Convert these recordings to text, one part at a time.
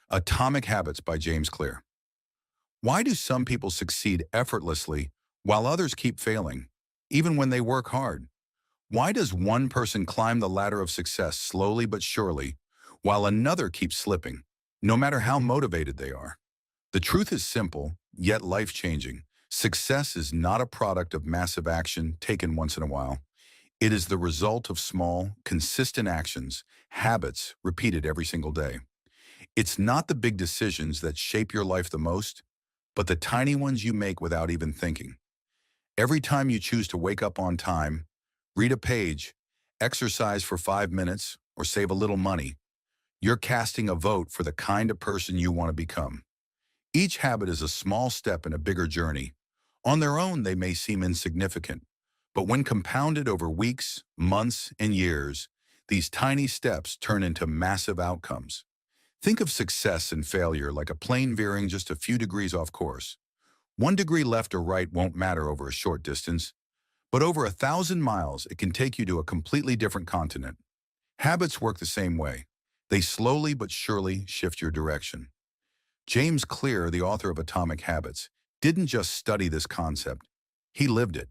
Atomic Habits by James Clear. Why do some people succeed effortlessly while others keep failing, even when they work hard? Why does one person climb the ladder of success slowly but surely, while another keeps slipping, no matter how motivated they are? The truth is simple, yet life-changing. Success is not a product of massive action taken once in a while. It is the result of small, consistent actions, habits repeated every single day. It's not the big decisions that shape your life the most, but the tiny ones you make without even thinking. Every time you choose to wake up on time, read a page, exercise for 5 minutes, or save a little money, you're casting a vote for the kind of person you want to become. Each habit is a small step in a bigger journey. On their own, they may seem insignificant, but when compounded over weeks, months, and years, these tiny steps turn into massive outcomes. Think of success and failure like a plane veering just a few degrees off course. 1 degree left or right won't matter over a short distance, but over 1,000 miles, it can take you to a completely different continent. Habits work the same way. They slowly but surely shift your direction. James Clear, the author of Atomic Habits, didn't just study this concept, he lived it.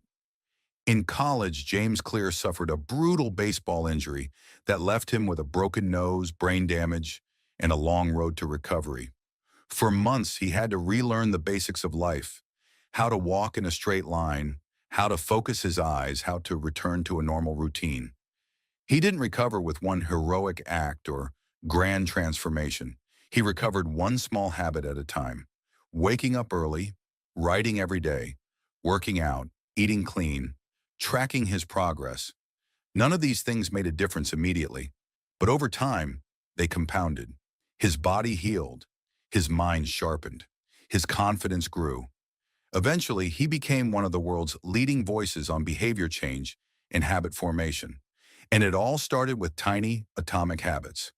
In college, James Clear suffered a brutal baseball injury that left him with a broken nose, brain damage, and a long road to recovery. For months, he had to relearn the basics of life, how to walk in a straight line, how to focus his eyes, how to return to a normal routine. He didn't recover with one heroic act or grand transformation. He recovered one small habit at a time, waking up early, writing every day, working out, eating clean, tracking his progress. None of these things made a difference immediately, but over time, they compounded. His body healed, his mind sharpened, his confidence grew. Eventually, he became one of the world's leading voices on behavior change and habit formation. And it all started with tiny atomic habits.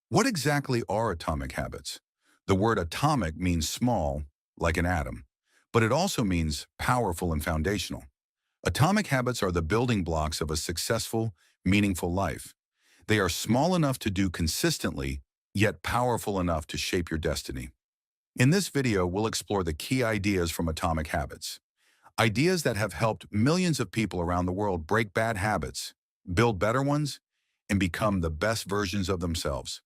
What exactly are atomic habits? The word atomic means small, like an atom, but it also means powerful and foundational. Atomic habits are the building blocks of a successful, meaningful life. They are small enough to do consistently, yet powerful enough to shape your destiny. In this video, we'll explore the key ideas from Atomic Habits. Ideas that have helped millions of people around the world break bad habits, build better ones, and become the best versions of themselves.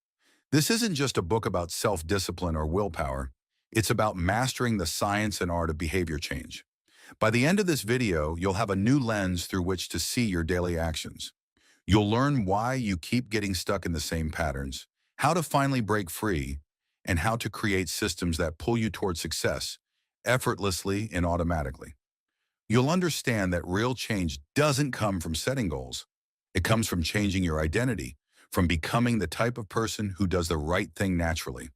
This isn't just a book about self-discipline or willpower. It's about mastering the science and art of behavior change. By the end of this video, you'll have a new lens through which to see your daily actions. You'll learn why you keep getting stuck in the same patterns, how to finally break free, and how to create systems that pull you toward success, effortlessly and automatically. You'll understand that real change doesn't come from setting goals. It comes from changing your identity, from becoming the type of person who does the right thing naturally.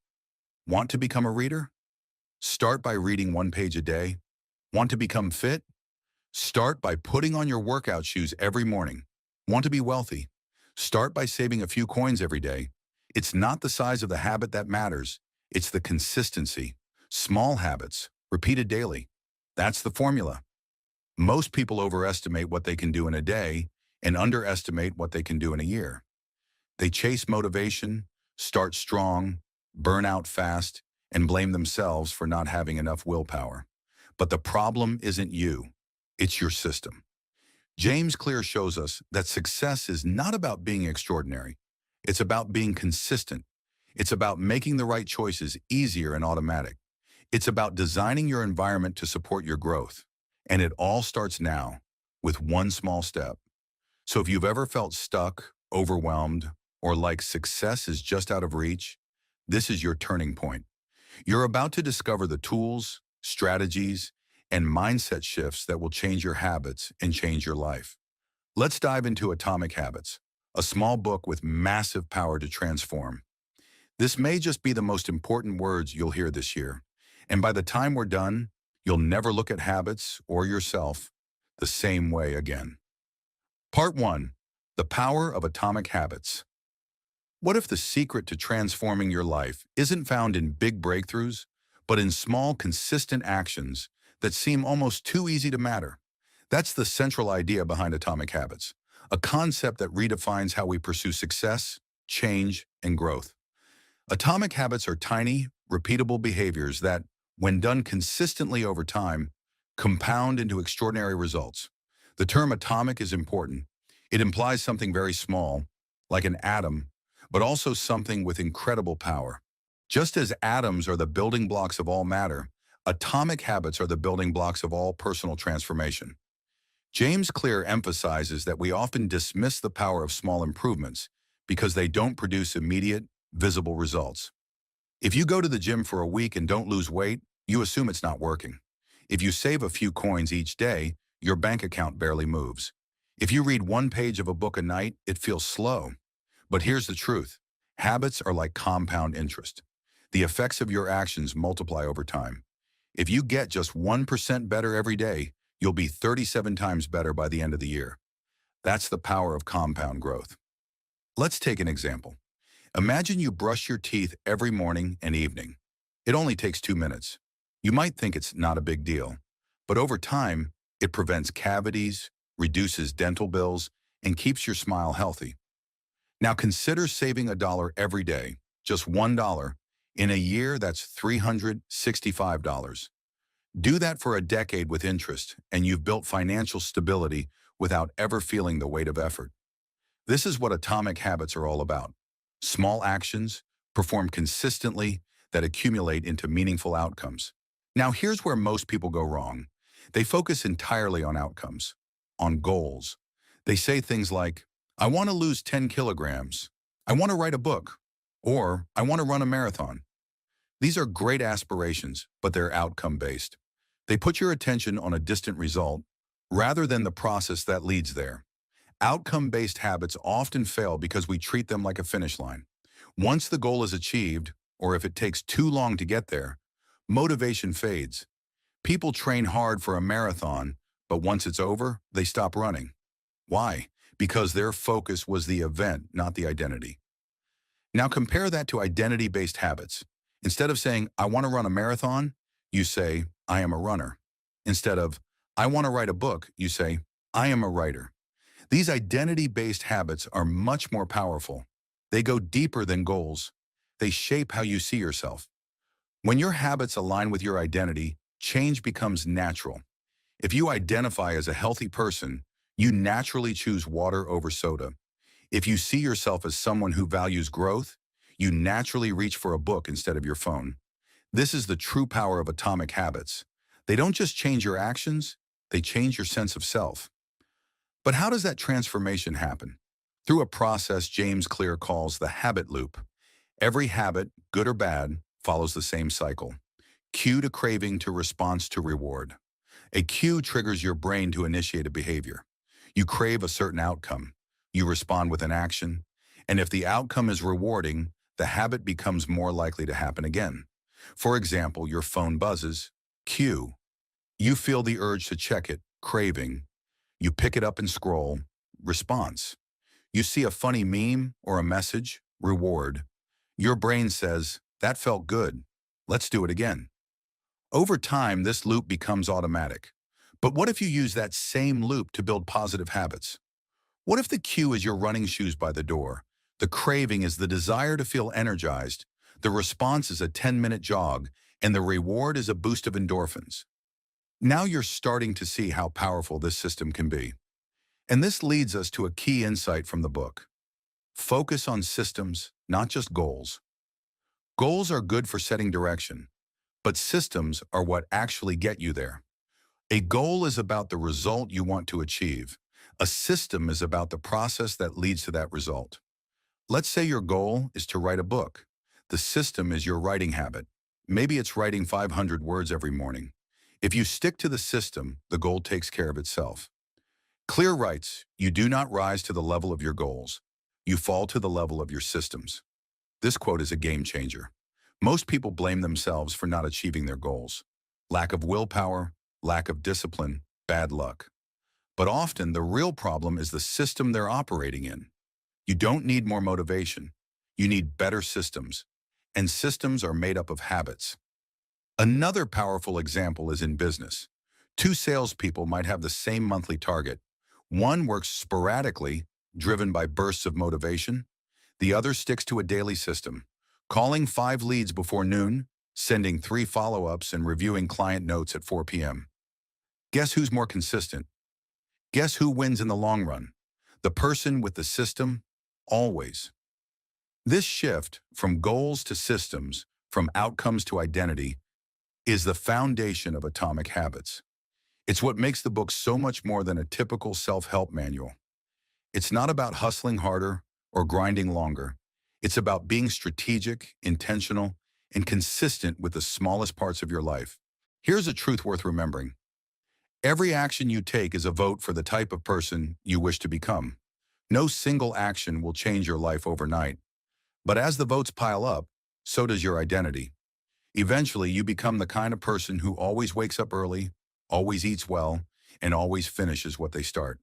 Want to become a reader? Start by reading 1 page a day. Want to become fit? Start by putting on your workout shoes every morning. Want to be wealthy? Start by saving a few coins every day. It's not the size of the habit that matters. It's the consistency. Small habits, repeated daily. That's the formula. Most people overestimate what they can do in a day and underestimate what they can do in a year. They chase motivation, start strong, burn out fast, and blame themselves for not having enough willpower. But the problem isn't you, it's your system. James Clear shows us that success is not about being extraordinary. It's about being consistent. It's about making the right choices easier and automatic. It's about designing your environment to support your growth. And it all starts now with one small step. So if you've ever felt stuck, overwhelmed, or like success is just out of reach, this is your turning point. You're about to discover the tools, strategies, and mindset shifts that will change your habits and change your life. Let's dive into Atomic Habits, a small book with massive power to transform. This may just be the most important words you'll hear this year, and by the time we're done, you'll never look at habits or yourself the same way again. Part 1. The Power of Atomic Habits. What if the secret to transforming your life isn't found in big breakthroughs, but in small, consistent actions that seem almost too easy to matter? That's the central idea behind Atomic Habits, a concept that redefines how we pursue success, change, and growth. Atomic habits are tiny, repeatable behaviors that, when done consistently over time, compound into extraordinary results. The term atomic is important. It implies something very small, like an atom, but also something with incredible power. Just as atoms are the building blocks of all matter, atomic habits are the building blocks of all personal transformation. James Clear emphasizes that we often dismiss the power of small improvements because they don't produce immediate, visible results. If you go to the gym for a week and don't lose weight, you assume it's not working. If you save a few coins each day, your bank account barely moves. If you read one page of a book a night, it feels slow. But here's the truth. Habits are like compound interest. The effects of your actions multiply over time. If you get just 1% better every day, you'll be 37 times better by the end of the year. That's the power of compound growth. Let's take an example. Imagine you brush your teeth every morning and evening. It only takes 2 minutes. You might think it's not a big deal, but over time, it prevents cavities, reduces dental bills, and keeps your smile healthy. Now consider saving $1 every day, just $1. In a year, that's $365. Do that for a decade with interest, and you've built financial stability without ever feeling the weight of effort. This is what atomic habits are all about. Small actions, performed consistently, that accumulate into meaningful outcomes. Now here's where most people go wrong. They focus entirely on outcomes, on goals. They say things like, I want to lose 10 kilograms, I want to write a book, or I want to run a marathon. These are great aspirations, but they're outcome-based. They put your attention on a distant result rather than the process that leads there. Outcome-based habits often fail because we treat them like a finish line. Once the goal is achieved, or if it takes too long to get there, motivation fades. People train hard for a marathon, but once it's over, they stop running. Why? Because their focus was the event, not the identity. Now compare that to identity-based habits. Instead of saying, I want to run a marathon, you say, I am a runner. Instead of, I want to write a book, you say, I am a writer. These identity-based habits are much more powerful. They go deeper than goals. They shape how you see yourself. When your habits align with your identity, change becomes natural. If you identify as a healthy person, you naturally choose water over soda. If you see yourself as someone who values growth, you naturally reach for a book instead of your phone. This is the true power of atomic habits. They don't just change your actions, they change your sense of self. But how does that transformation happen? Through a process James Clear calls the habit loop. Every habit, good or bad, follows the same cycle. Cue to craving to response to reward. A cue triggers your brain to initiate a behavior. You crave a certain outcome. You respond with an action. And if the outcome is rewarding, the habit becomes more likely to happen again. For example, your phone buzzes. Cue. You feel the urge to check it. Craving. You pick it up and scroll. Response. You see a funny meme or a message. Reward. Your brain says, that felt good. Let's do it again. Over time, this loop becomes automatic. But what if you use that same loop to build positive habits? What if the cue is your running shoes by the door? The craving is the desire to feel energized. The response is a 10-minute jog, and the reward is a boost of endorphins. Now you're starting to see how powerful this system can be. And this leads us to a key insight from the book. Focus on systems, not just goals. Goals are good for setting direction, but systems are what actually get you there. A goal is about the result you want to achieve. A system is about the process that leads to that result. Let's say your goal is to write a book. The system is your writing habit. Maybe it's writing 500 words every morning. If you stick to the system, the goal takes care of itself. Clear writes, you do not rise to the level of your goals. You fall to the level of your systems. This quote is a game changer. Most people blame themselves for not achieving their goals. Lack of willpower, lack of discipline, bad luck. But often the real problem is the system they're operating in. You don't need more motivation. You need better systems. And systems are made up of habits. Another powerful example is in business. Two salespeople might have the same monthly target. One works sporadically, driven by bursts of motivation. The other sticks to a daily system, calling 5 leads before noon, sending 3 follow-ups, and reviewing client notes at 4 p.m. Guess who's more consistent? Guess who wins in the long run? The person with the system, always. This shift from goals to systems, from outcomes to identity, is the foundation of Atomic Habits. It's what makes the book so much more than a typical self-help manual. It's not about hustling harder or grinding longer. It's about being strategic, intentional, and consistent with the smallest parts of your life. Here's a truth worth remembering. Every action you take is a vote for the type of person you wish to become. No single action will change your life overnight. But as the votes pile up, so does your identity. Eventually, you become the kind of person who always wakes up early, always eats well, and always finishes what they start.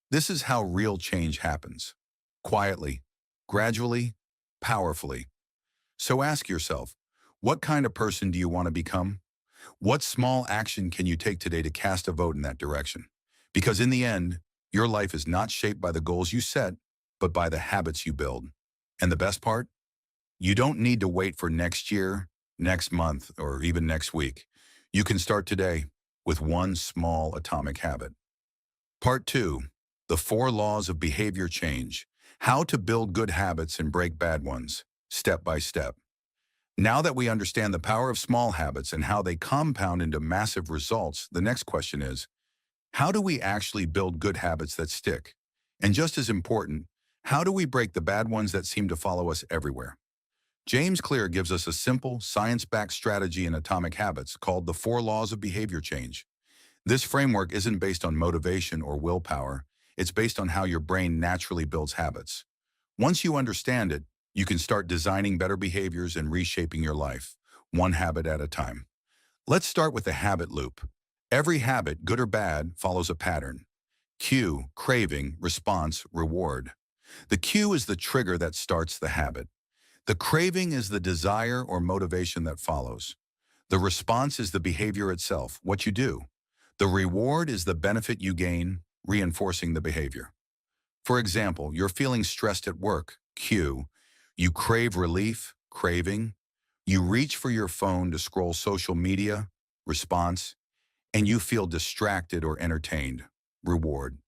This is how real change happens. Quietly, gradually, powerfully. So ask yourself, what kind of person do you want to become? What small action can you take today to cast a vote in that direction? Because in the end, your life is not shaped by the goals you set, but by the habits you build. And the best part? You don't need to wait for next year, next month, or even next week. You can start today with one small atomic habit. Part 2. The 4 Laws of Behavior Change. How to build good habits and break bad ones, step by step. Now that we understand the power of small habits and how they compound into massive results, the next question is, how do we actually build good habits that stick? And just as important, how do we break the bad ones that seem to follow us everywhere? James Clear gives us a simple, science-backed strategy in Atomic Habits called the 4 Laws of Behavior Change. This framework isn't based on motivation or willpower. It's based on how your brain naturally builds habits. Once you understand it, you can start designing better behaviors and reshaping your life, one habit at a time. Let's start with the habit loop. Every habit, good or bad, follows a pattern. Cue, craving, response, reward. The cue is the trigger that starts the habit. The craving is the desire or motivation that follows. The response is the behavior itself, what you do. The reward is the benefit you gain, reinforcing the behavior. For example, you're feeling stressed at work, cue. You crave relief, craving. You reach for your phone to scroll social media, response. And you feel distracted or entertained, reward.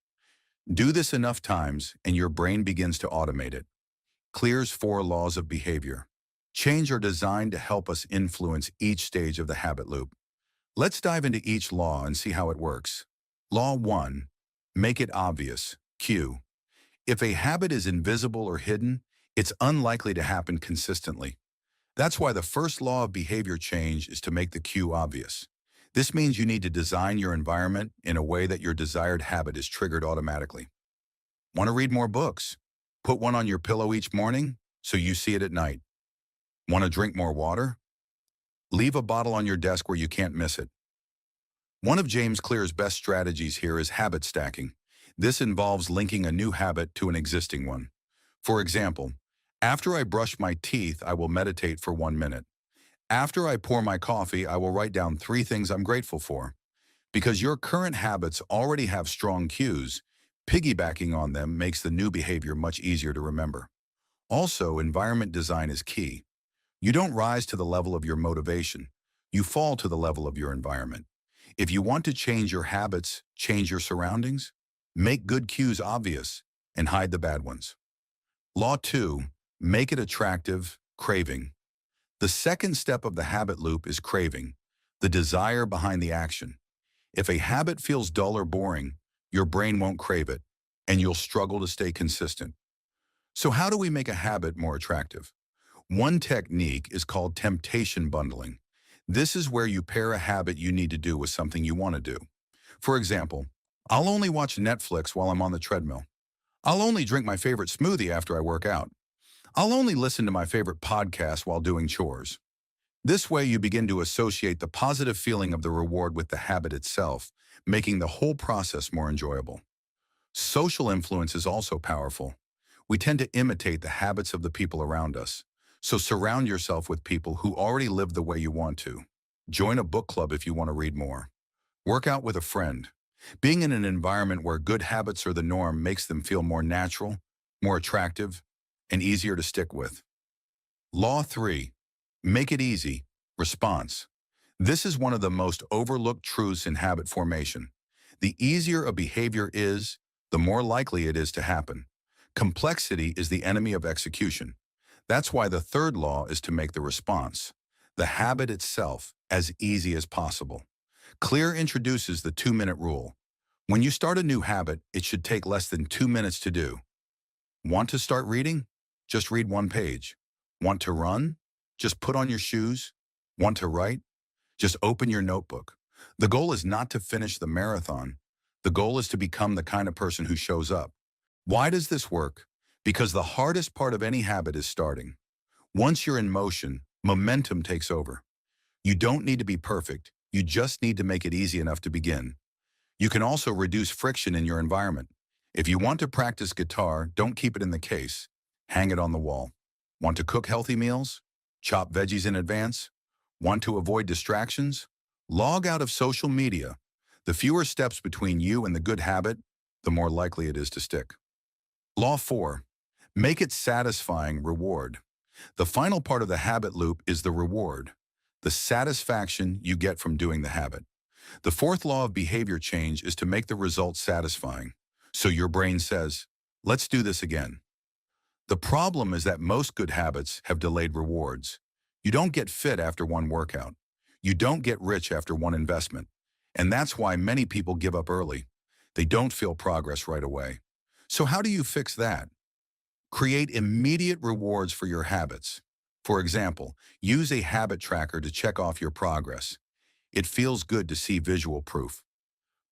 Do this enough times and your brain begins to automate it. Clear's 4 Laws of Behavior. Change are designed to help us influence each stage of the habit loop. Let's dive into each law and see how it works. Law 1. Make it obvious, cue. If a habit is invisible or hidden, it's unlikely to happen consistently. That's why the first law of behavior change is to make the cue obvious. This means you need to design your environment in a way that your desired habit is triggered automatically. Want to read more books? Put one on your pillow each morning so you see it at night. Want to drink more water? Leave a bottle on your desk where you can't miss it. One of James Clear's best strategies here is habit stacking. This involves linking a new habit to an existing one. For example, after I brush my teeth, I will meditate for 1 minute. After I pour my coffee, I will write down 3 things I'm grateful for. Because your current habits already have strong cues, piggybacking on them makes the new behavior much easier to remember. Also, environment design is key. You don't rise to the level of your motivation. You fall to the level of your environment. If you want to change your habits, change your surroundings, make good cues obvious and hide the bad ones. Law 2. Make it attractive, craving. The second step of the habit loop is craving, the desire behind the action. If a habit feels dull or boring, your brain won't crave it, and you'll struggle to stay consistent. So how do we make a habit more attractive? One technique is called temptation bundling. This is where you pair a habit you need to do with something you want to do. For example, I'll only watch Netflix while I'm on the treadmill. I'll only drink my favorite smoothie after I work out. I'll only listen to my favorite podcast while doing chores. This way you begin to associate the positive feeling of the reward with the habit itself, making the whole process more enjoyable. Social influence is also powerful. We tend to imitate the habits of the people around us. So surround yourself with people who already live the way you want to. Join a book club if you want to read more. Work out with a friend. Being in an environment where good habits are the norm makes them feel more natural, more attractive, and easier to stick with. Law 3. Make it easy. Response. This is one of the most overlooked truths in habit formation. The easier a behavior is, the more likely it is to happen. Complexity is the enemy of execution. That's why the third law is to make the response, the habit itself, as easy as possible. Clear introduces the 2-minute rule. When you start a new habit, it should take less than 2 minutes to do. Want to start reading? Just read one page. Want to run? Just put on your shoes. Want to write? Just open your notebook. The goal is not to finish the marathon. The goal is to become the kind of person who shows up. Why does this work? Because the hardest part of any habit is starting. Once you're in motion, momentum takes over. You don't need to be perfect. You just need to make it easy enough to begin. You can also reduce friction in your environment. If you want to practice guitar, don't keep it in the case. Hang it on the wall. Want to cook healthy meals? Chop veggies in advance? Want to avoid distractions? Log out of social media. The fewer steps between you and the good habit, the more likely it is to stick. Law 4. Make it satisfying. Reward. The final part of the habit loop is the reward, the satisfaction you get from doing the habit. The fourth law of behavior change is to make the result satisfying. So your brain says, let's do this again. The problem is that most good habits have delayed rewards. You don't get fit after one workout. You don't get rich after one investment. And that's why many people give up early. They don't feel progress right away. So how do you fix that? Create immediate rewards for your habits. For example, use a habit tracker to check off your progress. It feels good to see visual proof.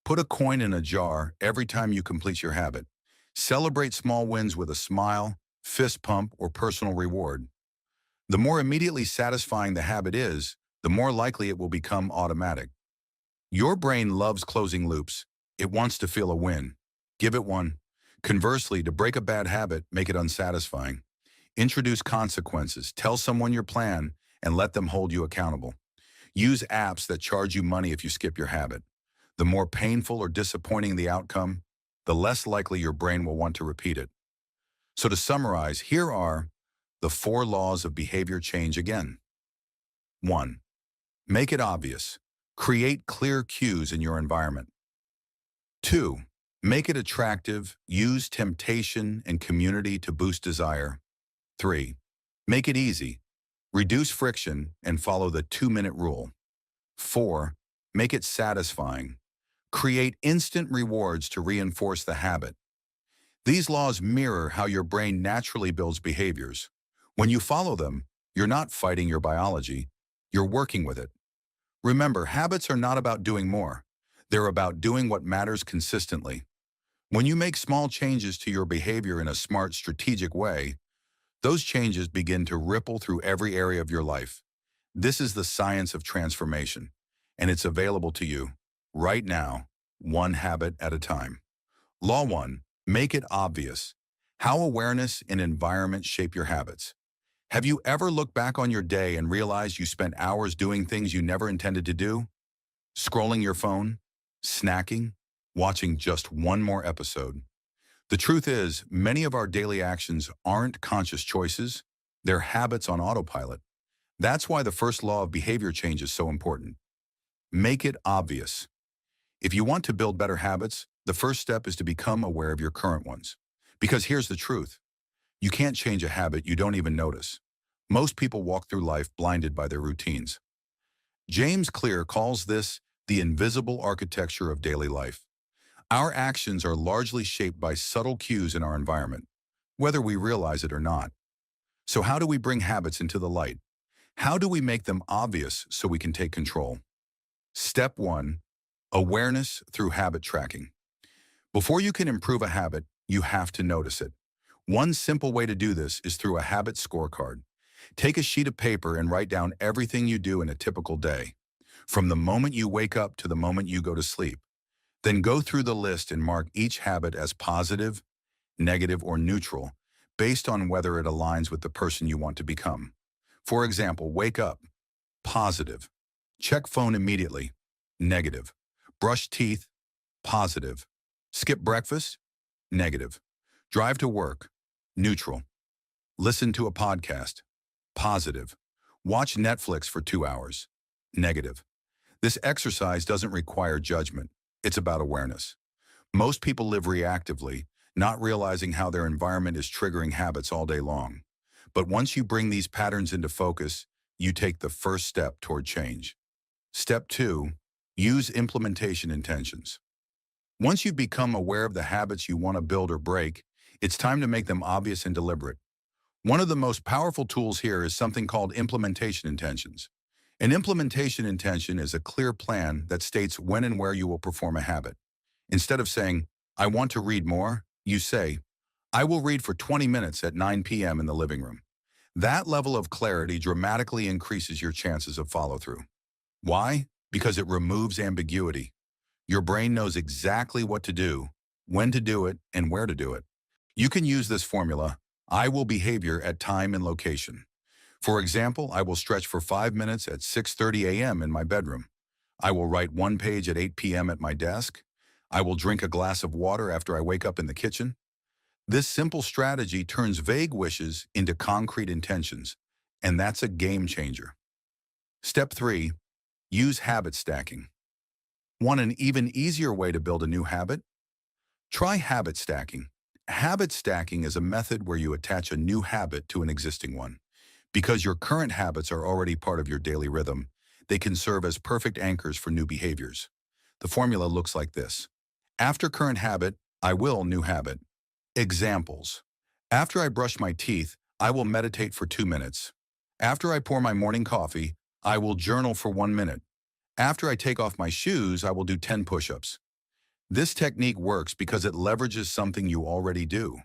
Put a coin in a jar every time you complete your habit. Celebrate small wins with a smile, fist pump, or personal reward. The more immediately satisfying the habit is, the more likely it will become automatic. Your brain loves closing loops. It wants to feel a win. Give it one. Conversely, to break a bad habit, make it unsatisfying. Introduce consequences. Tell someone your plan and let them hold you accountable. Use apps that charge you money if you skip your habit. The more painful or disappointing the outcome, the less likely your brain will want to repeat it. So to summarize, here are the 4 laws of behavior change again. 1. Make it obvious. Create clear cues in your environment. 2. Make it attractive. Use temptation and community to boost desire. 3. Make it easy. Reduce friction and follow the 2-minute rule. 4. Make it satisfying. Create instant rewards to reinforce the habit. These laws mirror how your brain naturally builds behaviors. When you follow them, you're not fighting your biology, you're working with it. Remember, habits are not about doing more. They're about doing what matters consistently. When you make small changes to your behavior in a smart, strategic way, those changes begin to ripple through every area of your life. This is the science of transformation, and it's available to you right now, one habit at a time. Law 1. Make it obvious. How awareness and environment shape your habits. Have you ever looked back on your day and realized you spent hours doing things you never intended to do? Scrolling your phone? Snacking? Watching just one more episode? The truth is, many of our daily actions aren't conscious choices, they're habits on autopilot. That's why the first law of behavior change is so important. Make it obvious. If you want to build better habits, the first step is to become aware of your current ones. Because here's the truth. You can't change a habit you don't even notice. Most people walk through life blinded by their routines. James Clear calls this the invisible architecture of daily life. Our actions are largely shaped by subtle cues in our environment, whether we realize it or not. So how do we bring habits into the light? How do we make them obvious so we can take control? Step 1. Awareness through habit tracking. Before you can improve a habit, you have to notice it. One simple way to do this is through a habit scorecard. Take a sheet of paper and write down everything you do in a typical day, from the moment you wake up to the moment you go to sleep. Then go through the list and mark each habit as positive, negative, or neutral, based on whether it aligns with the person you want to become. For example, wake up, positive. Check phone immediately, negative. Brush teeth, positive. Skip breakfast, negative. Drive to work, neutral. Listen to a podcast, Positive. Watch Netflix for 2 hours. Negative. This exercise doesn't require judgment. It's about awareness. Most people live reactively, not realizing how their environment is triggering habits all day long. But once you bring these patterns into focus, you take the first step toward change. Step 2. Use implementation intentions. Once you've become aware of the habits you want to build or break, it's time to make them obvious and deliberate. One of the most powerful tools here is something called implementation intentions. An implementation intention is a clear plan that states when and where you will perform a habit. Instead of saying, I want to read more, you say, I will read for 20 minutes at 9 p.m. in the living room. That level of clarity dramatically increases your chances of follow-through. Why? Because it removes ambiguity. Your brain knows exactly what to do, when to do it, and where to do it. You can use this formula, I will behavior at time and location. For example, I will stretch for 5 minutes at 6:30 a.m. in my bedroom. I will write 1 page at 8 p.m. at my desk. I will drink a glass of water after I wake up in the kitchen. This simple strategy turns vague wishes into concrete intentions, and that's a game changer. Step 3. Use habit stacking. Want an even easier way to build a new habit? Try habit stacking. Habit stacking is a method where you attach a new habit to an existing one. Because your current habits are already part of your daily rhythm, they can serve as perfect anchors for new behaviors. The formula looks like this. After current habit, I will new habit. Examples. After I brush my teeth, I will meditate for 2 minutes. After I pour my morning coffee, I will journal for 1 minute. After I take off my shoes, I will do 10 push-ups. This technique works because it leverages something you already do.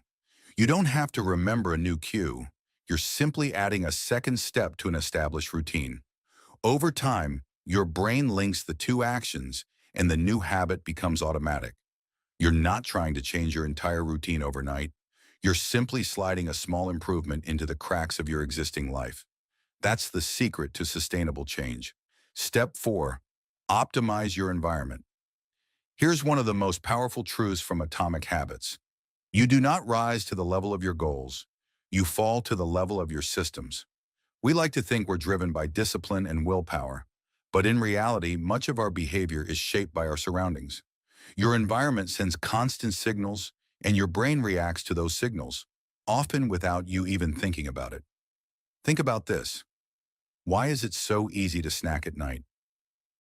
You don't have to remember a new cue. You're simply adding a second step to an established routine. Over time, your brain links the two actions, and the new habit becomes automatic. You're not trying to change your entire routine overnight. You're simply sliding a small improvement into the cracks of your existing life. That's the secret to sustainable change. Step 4. Optimize your environment. Here's one of the most powerful truths from Atomic Habits. You do not rise to the level of your goals. You fall to the level of your systems. We like to think we're driven by discipline and willpower, but in reality, much of our behavior is shaped by our surroundings. Your environment sends constant signals, and your brain reacts to those signals, often without you even thinking about it. Think about this. Why is it so easy to snack at night?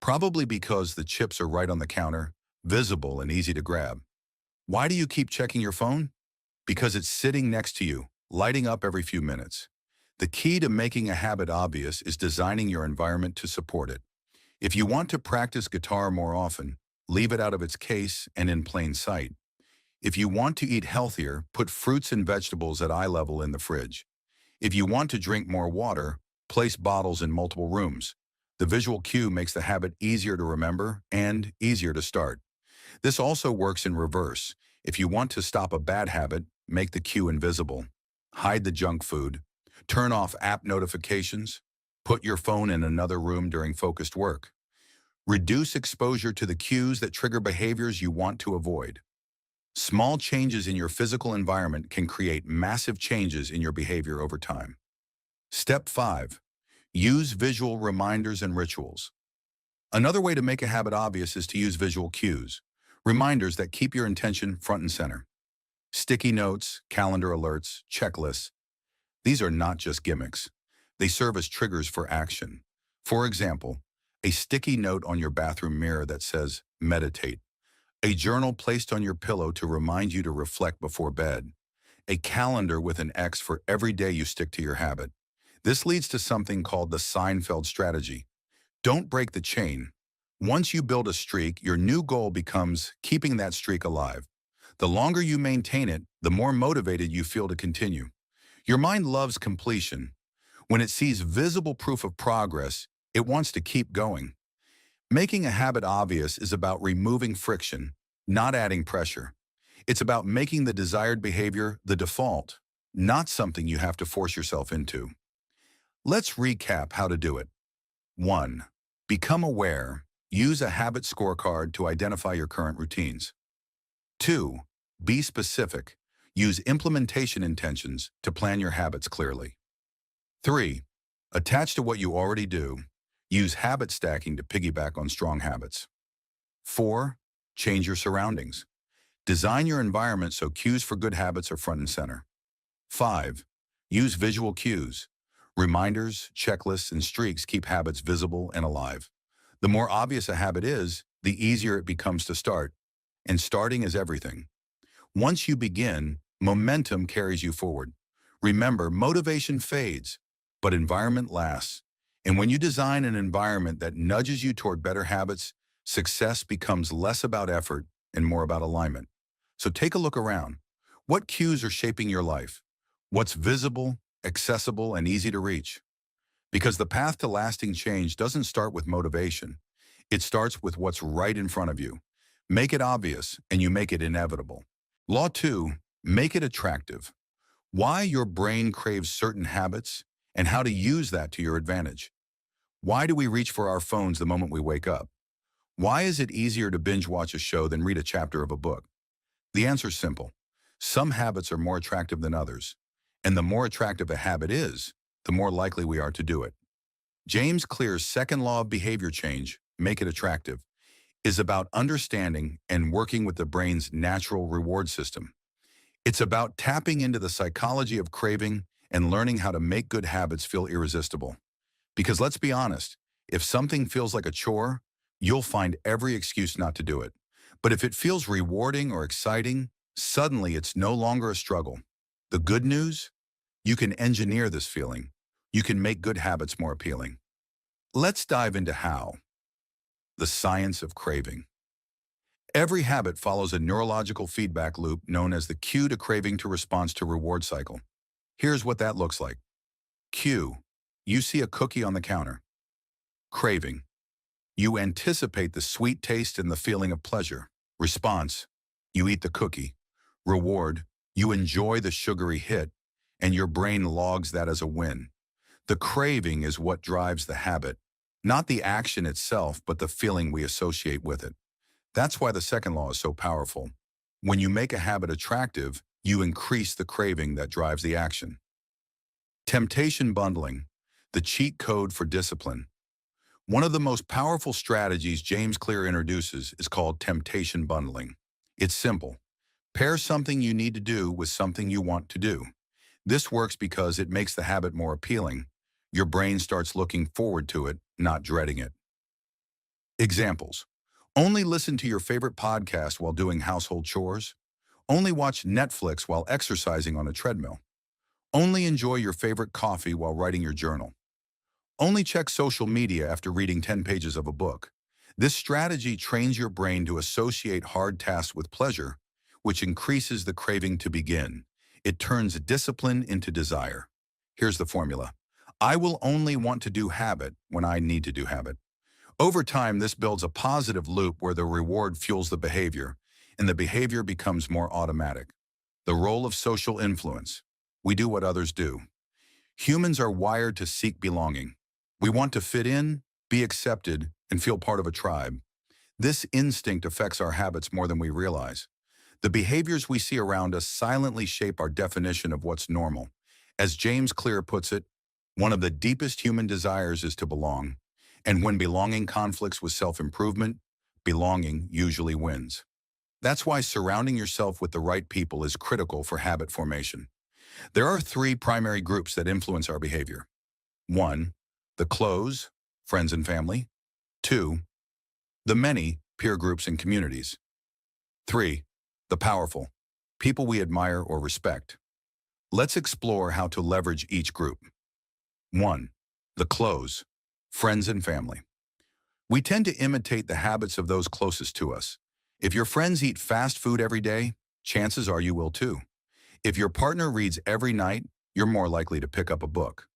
Probably because the chips are right on the counter, visible and easy to grab. Why do you keep checking your phone? Because it's sitting next to you, lighting up every few minutes. The key to making a habit obvious is designing your environment to support it. If you want to practice guitar more often, leave it out of its case and in plain sight. If you want to eat healthier, put fruits and vegetables at eye level in the fridge. If you want to drink more water, place bottles in multiple rooms. The visual cue makes the habit easier to remember and easier to start. This also works in reverse. If you want to stop a bad habit, make the cue invisible. Hide the junk food. Turn off app notifications. Put your phone in another room during focused work. Reduce exposure to the cues that trigger behaviors you want to avoid. Small changes in your physical environment can create massive changes in your behavior over time. Step 5. Use visual reminders and rituals. Another way to make a habit obvious is to use visual cues, reminders that keep your intention front and center. Sticky notes, calendar alerts, checklists. These are not just gimmicks. They serve as triggers for action. For example, a sticky note on your bathroom mirror that says, meditate. A journal placed on your pillow to remind you to reflect before bed. A calendar with an X for every day you stick to your habit. This leads to something called the Seinfeld strategy. Don't break the chain. Once you build a streak, your new goal becomes keeping that streak alive. The longer you maintain it, the more motivated you feel to continue. Your mind loves completion. When it sees visible proof of progress, it wants to keep going. Making a habit obvious is about removing friction, not adding pressure. It's about making the desired behavior the default, not something you have to force yourself into. Let's recap how to do it. 1. Become aware. Use a habit scorecard to identify your current routines. 2. Be specific. Use implementation intentions to plan your habits clearly. 3. Attached to what you already do, use habit stacking to piggyback on strong habits. 4. Change your surroundings. Design your environment so cues for good habits are front and center. 5. Use visual cues. Reminders, checklists, and streaks keep habits visible and alive. The more obvious a habit is, the easier it becomes to start. And starting is everything. Once you begin, momentum carries you forward. Remember, motivation fades, but environment lasts. And when you design an environment that nudges you toward better habits, success becomes less about effort and more about alignment. So take a look around. What cues are shaping your life? What's visible, accessible, and easy to reach? Because the path to lasting change doesn't start with motivation. It starts with what's right in front of you. Make it obvious, and you make it inevitable. Law 2, make it attractive. Why your brain craves certain habits and how to use that to your advantage. Why do we reach for our phones the moment we wake up? Why is it easier to binge watch a show than read a chapter of a book? The answer's simple. Some habits are more attractive than others, and the more attractive a habit is, the more likely we are to do it. James Clear's second law of behavior change, make it attractive, is about understanding and working with the brain's natural reward system. It's about tapping into the psychology of craving and learning how to make good habits feel irresistible. Because let's be honest, if something feels like a chore, you'll find every excuse not to do it. But if it feels rewarding or exciting, suddenly it's no longer a struggle. The good news? You can engineer this feeling. You can make good habits more appealing. Let's dive into how. The science of craving. Every habit follows a neurological feedback loop known as the cue to craving to response to reward cycle. Here's what that looks like. Cue. You see a cookie on the counter. Craving. You anticipate the sweet taste and the feeling of pleasure. Response. You eat the cookie. Reward. You enjoy the sugary hit, and your brain logs that as a win. The craving is what drives the habit, not the action itself, but the feeling we associate with it. That's why the second law is so powerful. When you make a habit attractive, you increase the craving that drives the action. Temptation bundling, the cheat code for discipline. One of the most powerful strategies James Clear introduces is called temptation bundling. It's simple. Pair something you need to do with something you want to do. This works because it makes the habit more appealing. Your brain starts looking forward to it, not dreading it. Examples. Only listen to your favorite podcast while doing household chores. Only watch Netflix while exercising on a treadmill. Only enjoy your favorite coffee while writing your journal. Only check social media after reading 10 pages of a book. This strategy trains your brain to associate hard tasks with pleasure, which increases the craving to begin. It turns discipline into desire. Here's the formula. I will only want to do habit when I need to do habit. Over time, this builds a positive loop where the reward fuels the behavior, and the behavior becomes more automatic. The role of social influence. We do what others do. Humans are wired to seek belonging. We want to fit in, be accepted, and feel part of a tribe. This instinct affects our habits more than we realize. The behaviors we see around us silently shape our definition of what's normal. As James Clear puts it, one of the deepest human desires is to belong. And when belonging conflicts with self-improvement, belonging usually wins. That's why surrounding yourself with the right people is critical for habit formation. There are 3 primary groups that influence our behavior. 1. The close, friends and family. 2. The many, peer groups and communities. 3. The powerful, people we admire or respect. Let's explore how to leverage each group. 1. The close, friends and family. We tend to imitate the habits of those closest to us. If your friends eat fast food every day, chances are you will too. If your partner reads every night, you're more likely to pick up a book.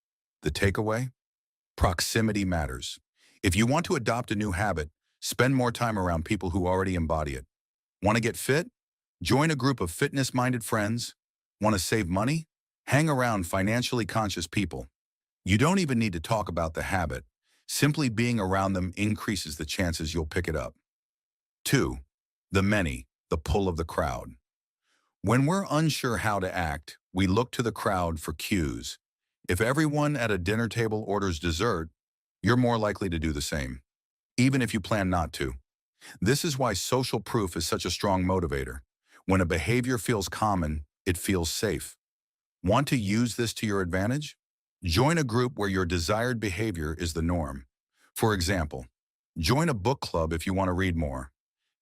The takeaway? Proximity matters. If you want to adopt a new habit, spend more time around people who already embody it. Want to get fit? Join a group of fitness-minded friends. Want to save money? Hang around financially conscious people. You don't even need to talk about the habit. Simply being around them increases the chances you'll pick it up. 2. The many, the pull of the crowd. When we're unsure how to act, we look to the crowd for cues. If everyone at a dinner table orders dessert, you're more likely to do the same, even if you plan not to. This is why social proof is such a strong motivator. When a behavior feels common, it feels safe. Want to use this to your advantage? Join a group where your desired behavior is the norm. For example, join a book club if you want to read more.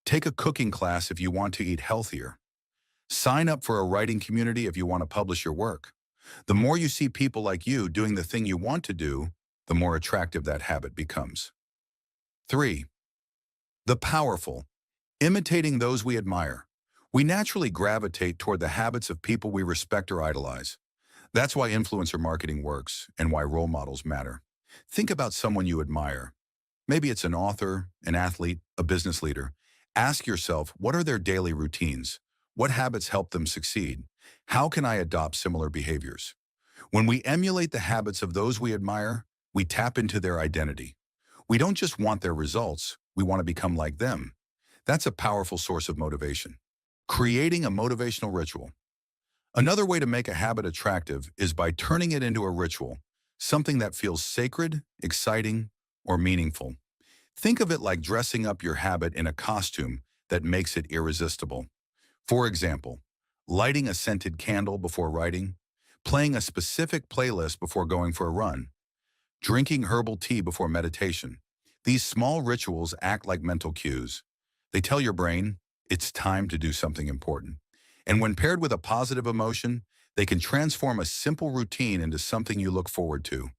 Take a cooking class if you want to eat healthier. Sign up for a writing community if you want to publish your work. The more you see people like you doing the thing you want to do, the more attractive that habit becomes. 3. The powerful. Imitating those we admire. We naturally gravitate toward the habits of people we respect or idolize. That's why influencer marketing works and why role models matter. Think about someone you admire. Maybe it's an author, an athlete, a business leader. Ask yourself, what are their daily routines? What habits help them succeed? How can I adopt similar behaviors? When we emulate the habits of those we admire, we tap into their identity. We don't just want their results, we want to become like them. That's a powerful source of motivation. Creating a motivational ritual. Another way to make a habit attractive is by turning it into a ritual, something that feels sacred, exciting, or meaningful. Think of it like dressing up your habit in a costume that makes it irresistible. For example, lighting a scented candle before writing, playing a specific playlist before going for a run, drinking herbal tea before meditation. These small rituals act like mental cues. They tell your brain, it's time to do something important. And when paired with a positive emotion, they can transform a simple routine into something you look forward to.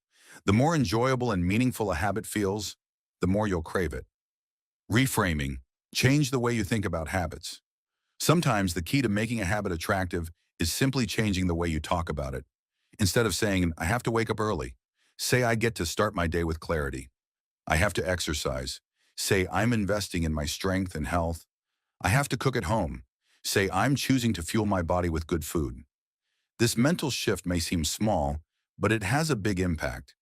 The more enjoyable and meaningful a habit feels, the more you'll crave it. Reframing. Change the way you think about habits. Sometimes the key to making a habit attractive is simply changing the way you talk about it. Instead of saying, I have to wake up early, say I get to start my day with clarity. I have to exercise. Say I'm investing in my strength and health. I have to cook at home. Say I'm choosing to fuel my body with good food. This mental shift may seem small, but it has a big impact.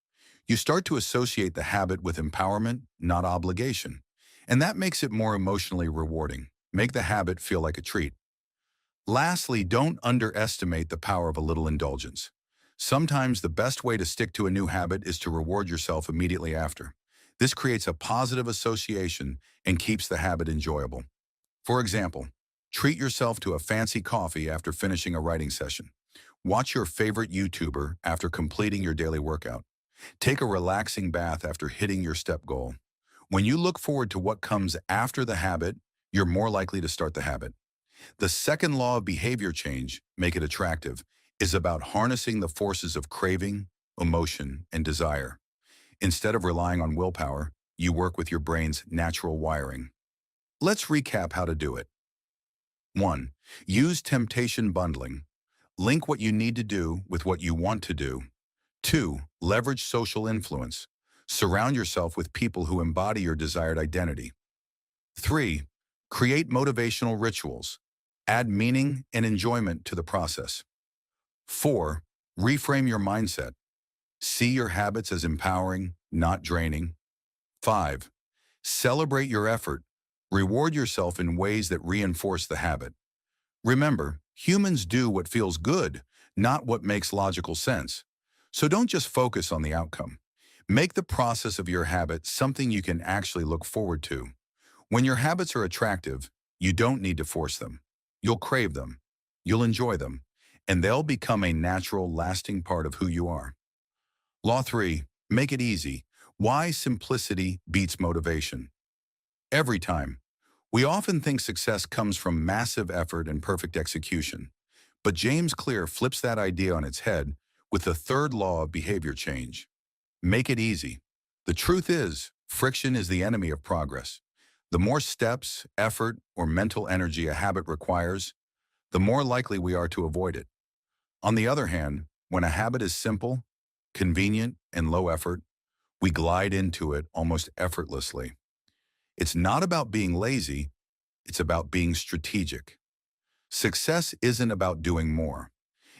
You start to associate the habit with empowerment, not obligation. And that makes it more emotionally rewarding. Make the habit feel like a treat. Lastly, don't underestimate the power of a little indulgence. Sometimes the best way to stick to a new habit is to reward yourself immediately after. This creates a positive association and keeps the habit enjoyable. For example, treat yourself to a fancy coffee after finishing a writing session. Watch your favorite YouTuber after completing your daily workout. Take a relaxing bath after hitting your step goal. When you look forward to what comes after the habit, you're more likely to start the habit. The second law of behavior change, make it attractive, is about harnessing the forces of craving, emotion, and desire. Instead of relying on willpower, you work with your brain's natural wiring. Let's recap how to do it. 1. Use temptation bundling. Link what you need to do with what you want to do. 2. Leverage social influence. Surround yourself with people who embody your desired identity. 3. Create motivational rituals. Add meaning and enjoyment to the process. 4. Reframe your mindset. See your habits as empowering, not draining. 5. Celebrate your effort. Reward yourself in ways that reinforce the habit. Remember, humans do what feels good, not what makes logical sense. So don't just focus on the outcome. Make the process of your habit something you can actually look forward to. When your habits are attractive, you don't need to force them. You'll crave them. You'll enjoy them. And they'll become a natural, lasting part of who you are. Law 3. Make it easy. Why simplicity beats motivation. Every time. We often think success comes from massive effort and perfect execution. But James Clear flips that idea on its head with the third law of behavior change. Make it easy. The truth is, friction is the enemy of progress. The more steps, effort, or mental energy a habit requires, the more likely we are to avoid it. On the other hand, when a habit is simple, convenient, and low effort, we glide into it almost effortlessly. It's not about being lazy, it's about being strategic. Success isn't about doing more.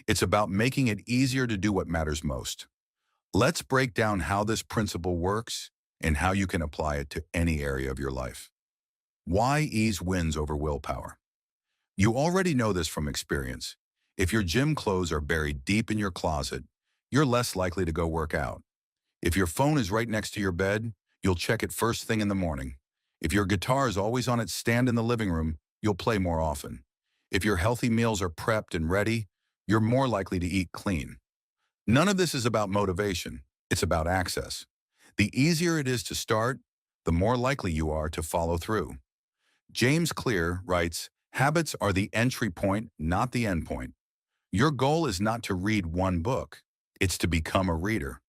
It's about making it easier to do what matters most. Let's break down how this principle works and how you can apply it to any area of your life. Why ease wins over willpower? You already know this from experience. If your gym clothes are buried deep in your closet, you're less likely to go work out. If your phone is right next to your bed, you'll check it first thing in the morning. If your guitar is always on its stand in the living room, you'll play more often. If your healthy meals are prepped and ready, you're more likely to eat clean. None of this is about motivation. It's about access. The easier it is to start, the more likely you are to follow through. James Clear writes, "Habits are the entry point, not the end point. Your goal is not to read one book. It's to become a reader.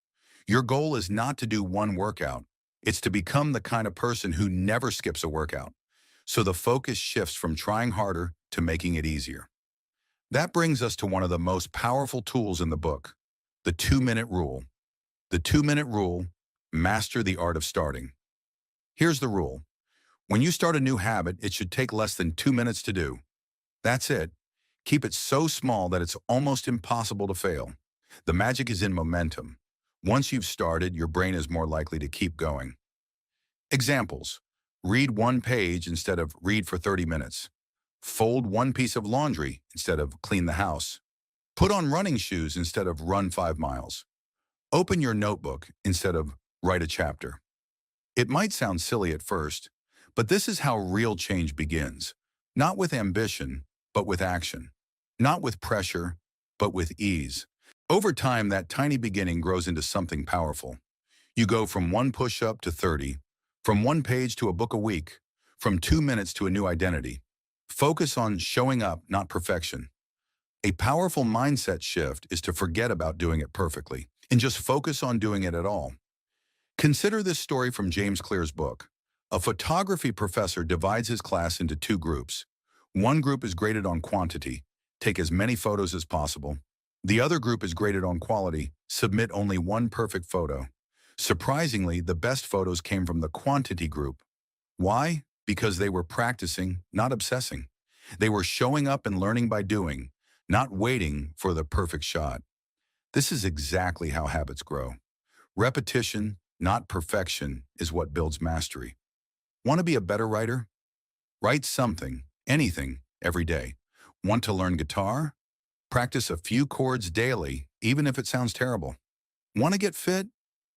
Your goal is not to do one workout. It's to become the kind of person who never skips a workout." So the focus shifts from trying harder to making it easier. That brings us to one of the most powerful tools in the book, the 2-minute rule. The 2-minute rule, master the art of starting. Here's the rule. When you start a new habit, it should take less than 2 minutes to do. That's it. Keep it so small that it's almost impossible to fail. The magic is in momentum. Once you've started, your brain is more likely to keep going. Examples. Read one page instead of read for 30 minutes. Fold one piece of laundry instead of clean the house. Put on running shoes instead of run 5 miles. Open your notebook instead of write a chapter. It might sound silly at first, but this is how real change begins. Not with ambition, but with action. Not with pressure, but with ease. Over time, that tiny beginning grows into something powerful. You go from one push-up to 30, from one page to a book a week, from 2 minutes to a new identity. Focus on showing up, not perfection. A powerful mindset shift is to forget about doing it perfectly and just focus on doing it at all. Consider this story from James Clear's book. A photography professor divides his class into 2 groups. One group is graded on quantity, take as many photos as possible. The other group is graded on quality, submit only one perfect photo. Surprisingly, the best photos came from the quantity group. Why? Because they were practicing, not obsessing. They were showing up and learning by doing, not waiting for the perfect shot. This is exactly how habits grow. Repetition, not perfection, is what builds mastery. Want to be a better writer? Write something, anything, every day. Want to learn guitar? Practice a few chords daily, even if it sounds terrible. Want to get fit?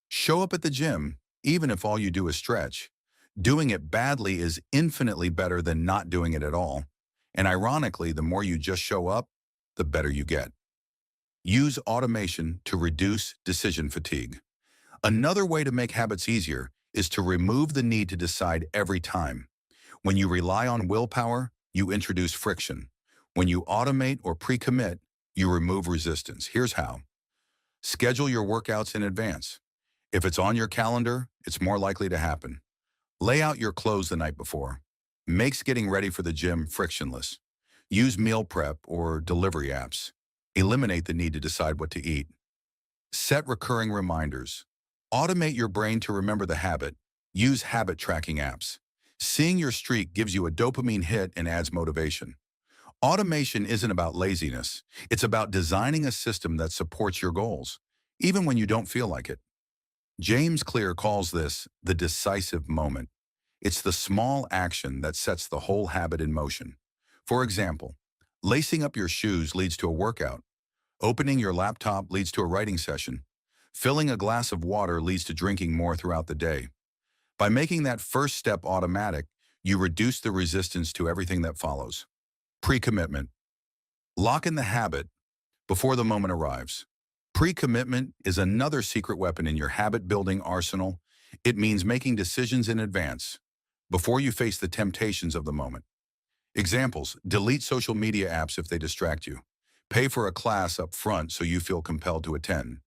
Show up at the gym, even if all you do is stretch. Doing it badly is infinitely better than not doing it at all. And ironically, the more you just show up, the better you get. Use automation to reduce decision fatigue. Another way to make habits easier is to remove the need to decide every time. When you rely on willpower, you introduce friction. When you automate or pre-commit, you remove resistance. Here's how. Schedule your workouts in advance. If it's on your calendar, it's more likely to happen. Lay out your clothes the night before. Makes getting ready for the gym frictionless. Use meal prep or delivery apps. Eliminate the need to decide what to eat. Set recurring reminders. Automate your brain to remember the habit. Use habit tracking apps. Seeing your streak gives you a dopamine hit and adds motivation. Automation isn't about laziness. It's about designing a system that supports your goals, even when you don't feel like it. James Clear calls this the decisive moment. It's the small action that sets the whole habit in motion. For example, lacing up your shoes leads to a workout. Opening your laptop leads to a writing session. Filling a glass of water leads to drinking more throughout the day. By making that first step automatic, you reduce the resistance to everything that follows. Pre-commitment. Lock in the habit before the moment arrives. Pre-commitment is another secret weapon in your habit-building arsenal. It means making decisions in advance, before you face the temptations of the moment. Examples: delete social media apps if they distract you. Pay for a class up front so you feel compelled to attend.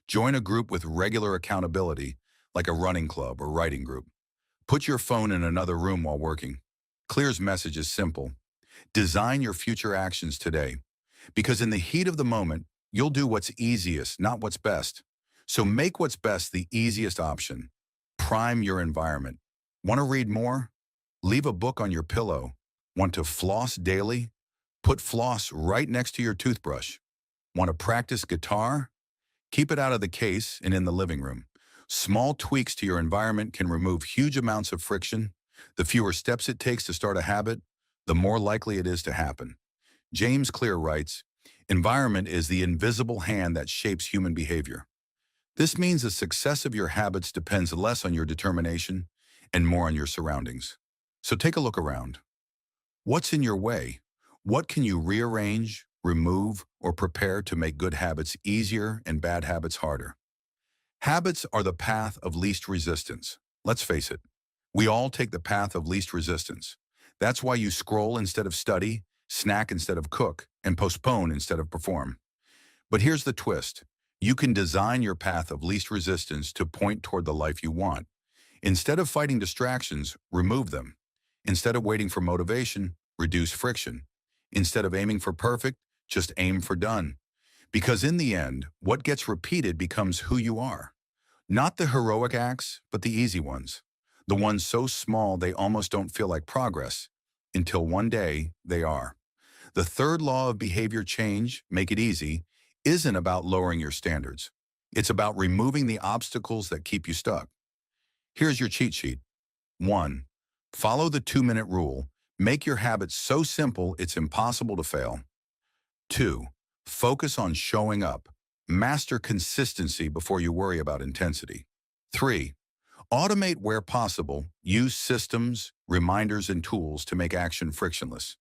Join a group with regular accountability, like a running club or writing group. Put your phone in another room while working. Clear's message is simple. Design your future actions today, because in the heat of the moment, you'll do what's easiest, not what's best. So make what's best the easiest option. Prime your environment. Want to read more? Leave a book on your pillow. Want to floss daily? Put floss right next to your toothbrush. Want to practice guitar? Keep it out of the case and in the living room. Small tweaks to your environment can remove huge amounts of friction. The fewer steps it takes to start a habit, the more likely it is to happen. James Clear writes, Environment is the invisible hand that shapes human behavior. This means the success of your habits depends less on your determination and more on your surroundings. So take a look around. What's in your way? What can you rearrange, remove, or prepare to make good habits easier and bad habits harder? Habits are the path of least resistance. Let's face it, we all take the path of least resistance. That's why you scroll instead of study, snack instead of cook, and postpone instead of perform. But here's the twist. You can design your path of least resistance to point toward the life you want. Instead of fighting distractions, remove them. Instead of waiting for motivation, reduce friction. Instead of aiming for perfect, just aim for done. Because in the end, what gets repeated becomes who you are. Not the heroic acts, but the easy ones. The ones so small they almost don't feel like progress, until one day they are. The third law of behavior change, make it easy, isn't about lowering your standards. It's about removing the obstacles that keep you stuck. Here's your cheat sheet. 1. Follow the 2-minute rule. Make your habits so simple it's impossible to fail. 2. Focus on showing up. Master consistency before you worry about intensity. 3. Automate where possible. Use systems, reminders, and tools to make action frictionless.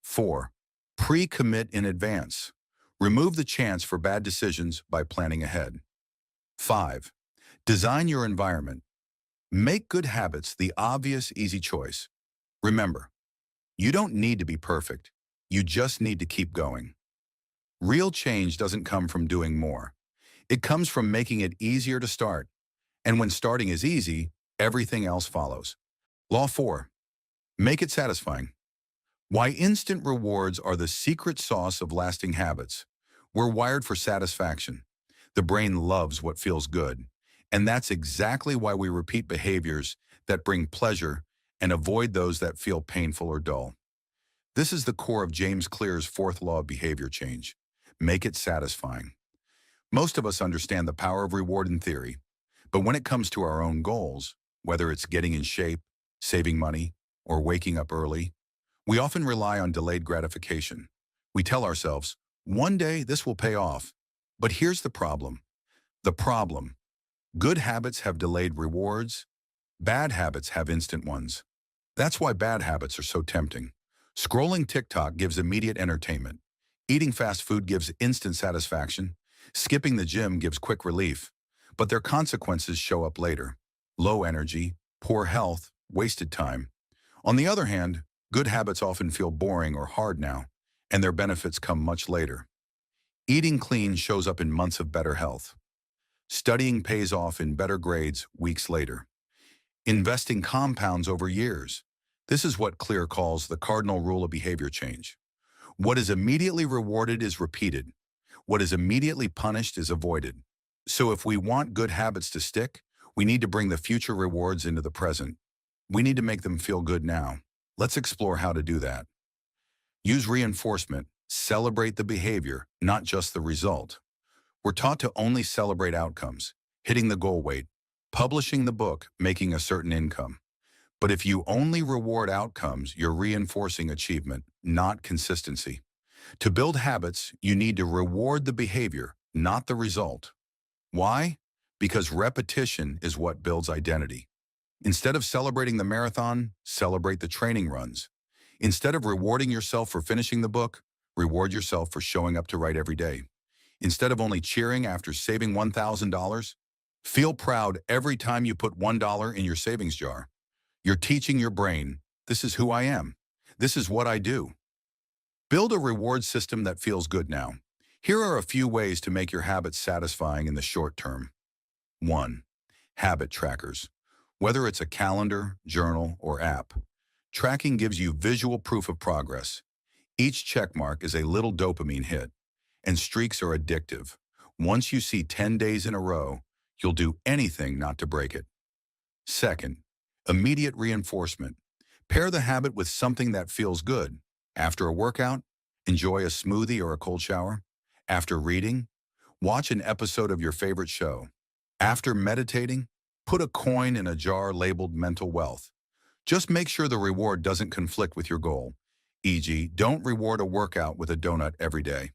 4. Pre-commit in advance. Remove the chance for bad decisions by planning ahead. 5. Design your environment. Make good habits the obvious, easy choice. Remember, you don't need to be perfect. You just need to keep going. Real change doesn't come from doing more. It comes from making it easier to start. And when starting is easy, everything else follows. Law 4. Make it satisfying. Why instant rewards are the secret sauce of lasting habits. We're wired for satisfaction. The brain loves what feels good. And that's exactly why we repeat behaviors that bring pleasure and avoid those that feel painful or dull. This is the core of James Clear's fourth law of behavior change. Make it satisfying. Most of us understand the power of reward in theory, but when it comes to our own goals, whether it's getting in shape, saving money, or waking up early, we often rely on delayed gratification. We tell ourselves, one day this will pay off. But here's the problem. Good habits have delayed rewards. Bad habits have instant ones. That's why bad habits are so tempting. Scrolling TikTok gives immediate entertainment. Eating fast food gives instant satisfaction. Skipping the gym gives quick relief. But their consequences show up later. Low energy, poor health, wasted time. On the other hand, good habits often feel boring or hard now, and their benefits come much later. Eating clean shows up in months of better health. Studying pays off in better grades weeks later. Investing compounds over years. This is what Clear calls the cardinal rule of behavior change. What is immediately rewarded is repeated. What is immediately punished is avoided. So if we want good habits to stick, we need to bring the future rewards into the present. We need to make them feel good now. Let's explore how to do that. Use reinforcement. Celebrate the behavior, not just the result. We're taught to only celebrate outcomes, hitting the goal weight, publishing the book, making a certain income. But if you only reward outcomes, you're reinforcing achievement, not consistency. To build habits, you need to reward the behavior, not the result. Why? Because repetition is what builds identity. Instead of celebrating the marathon, celebrate the training runs. Instead of rewarding yourself for finishing the book, reward yourself for showing up to write every day. Instead of only cheering after saving $1,000, feel proud every time you put $1 in your savings jar. You're teaching your brain, this is who I am. This is what I do. Build a reward system that feels good now. Here are a few ways to make your habits satisfying in the short term. 1. Habit trackers. Whether it's a calendar, journal, or app, tracking gives you visual proof of progress. Each checkmark is a little dopamine hit, and streaks are addictive. Once you see 10 days in a row, you'll do anything not to break it. 2. Immediate reinforcement. Pair the habit with something that feels good. After a workout, enjoy a smoothie or a cold shower. After reading, watch an episode of your favorite show. After meditating, put a coin in a jar labeled mental wealth. Just make sure the reward doesn't conflict with your goal. E.g., don't reward a workout with a donut every day.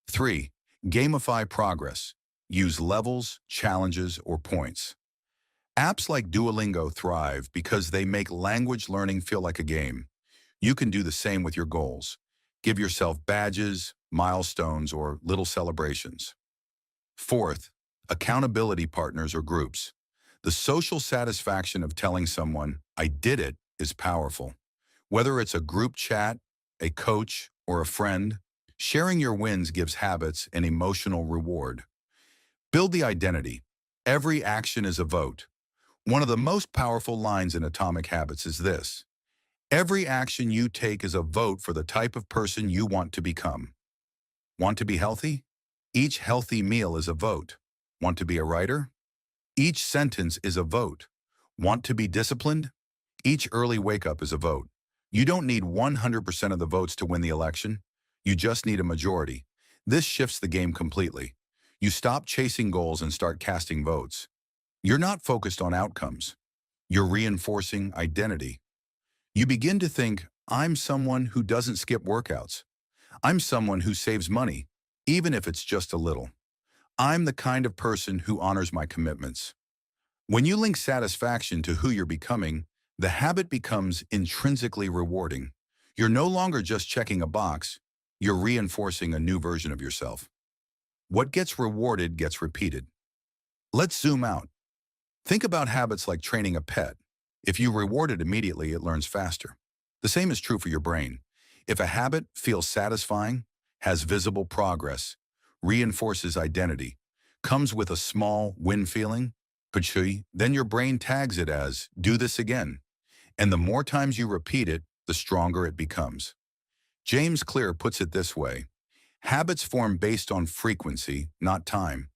3. Gamify progress. Use levels, challenges, or points. Apps like Duolingo thrive because they make language learning feel like a game. You can do the same with your goals. Give yourself badges, milestones, or little celebrations. Fourth, accountability partners or groups. The social satisfaction of telling someone, "I did it," is powerful. Whether it's a group chat, a coach, or a friend, sharing your wins gives habits an emotional reward. Build the identity. Every action is a vote. One of the most powerful lines in Atomic Habits is this: every action you take is a vote for the type of person you want to become. Want to be healthy? Each healthy meal is a vote. Want to be a writer? Each sentence is a vote. Want to be disciplined? Each early wake-up is a vote. You don't need 100% of the votes to win the election. You just need a majority. This shifts the game completely. You stop chasing goals and start casting votes. You're not focused on outcomes. You're reinforcing identity. You begin to think, "I'm someone who doesn't skip workouts. I'm someone who saves money, even if it's just a little. I'm the kind of person who honors my commitments." When you link satisfaction to who you're becoming, the habit becomes intrinsically rewarding. You're no longer just checking a box, you're reinforcing a new version of yourself. What gets rewarded gets repeated. Let's zoom out. Think about habits like training a pet. If you reward it immediately, it learns faster. The same is true for your brain. If a habit feels satisfying, has visible progress, reinforces identity, comes with a small win feeling, pachui, then your brain tags it as, "do this again." And the more times you repeat it, the stronger it becomes. James Clear puts it this way: habits form based on frequency, not time.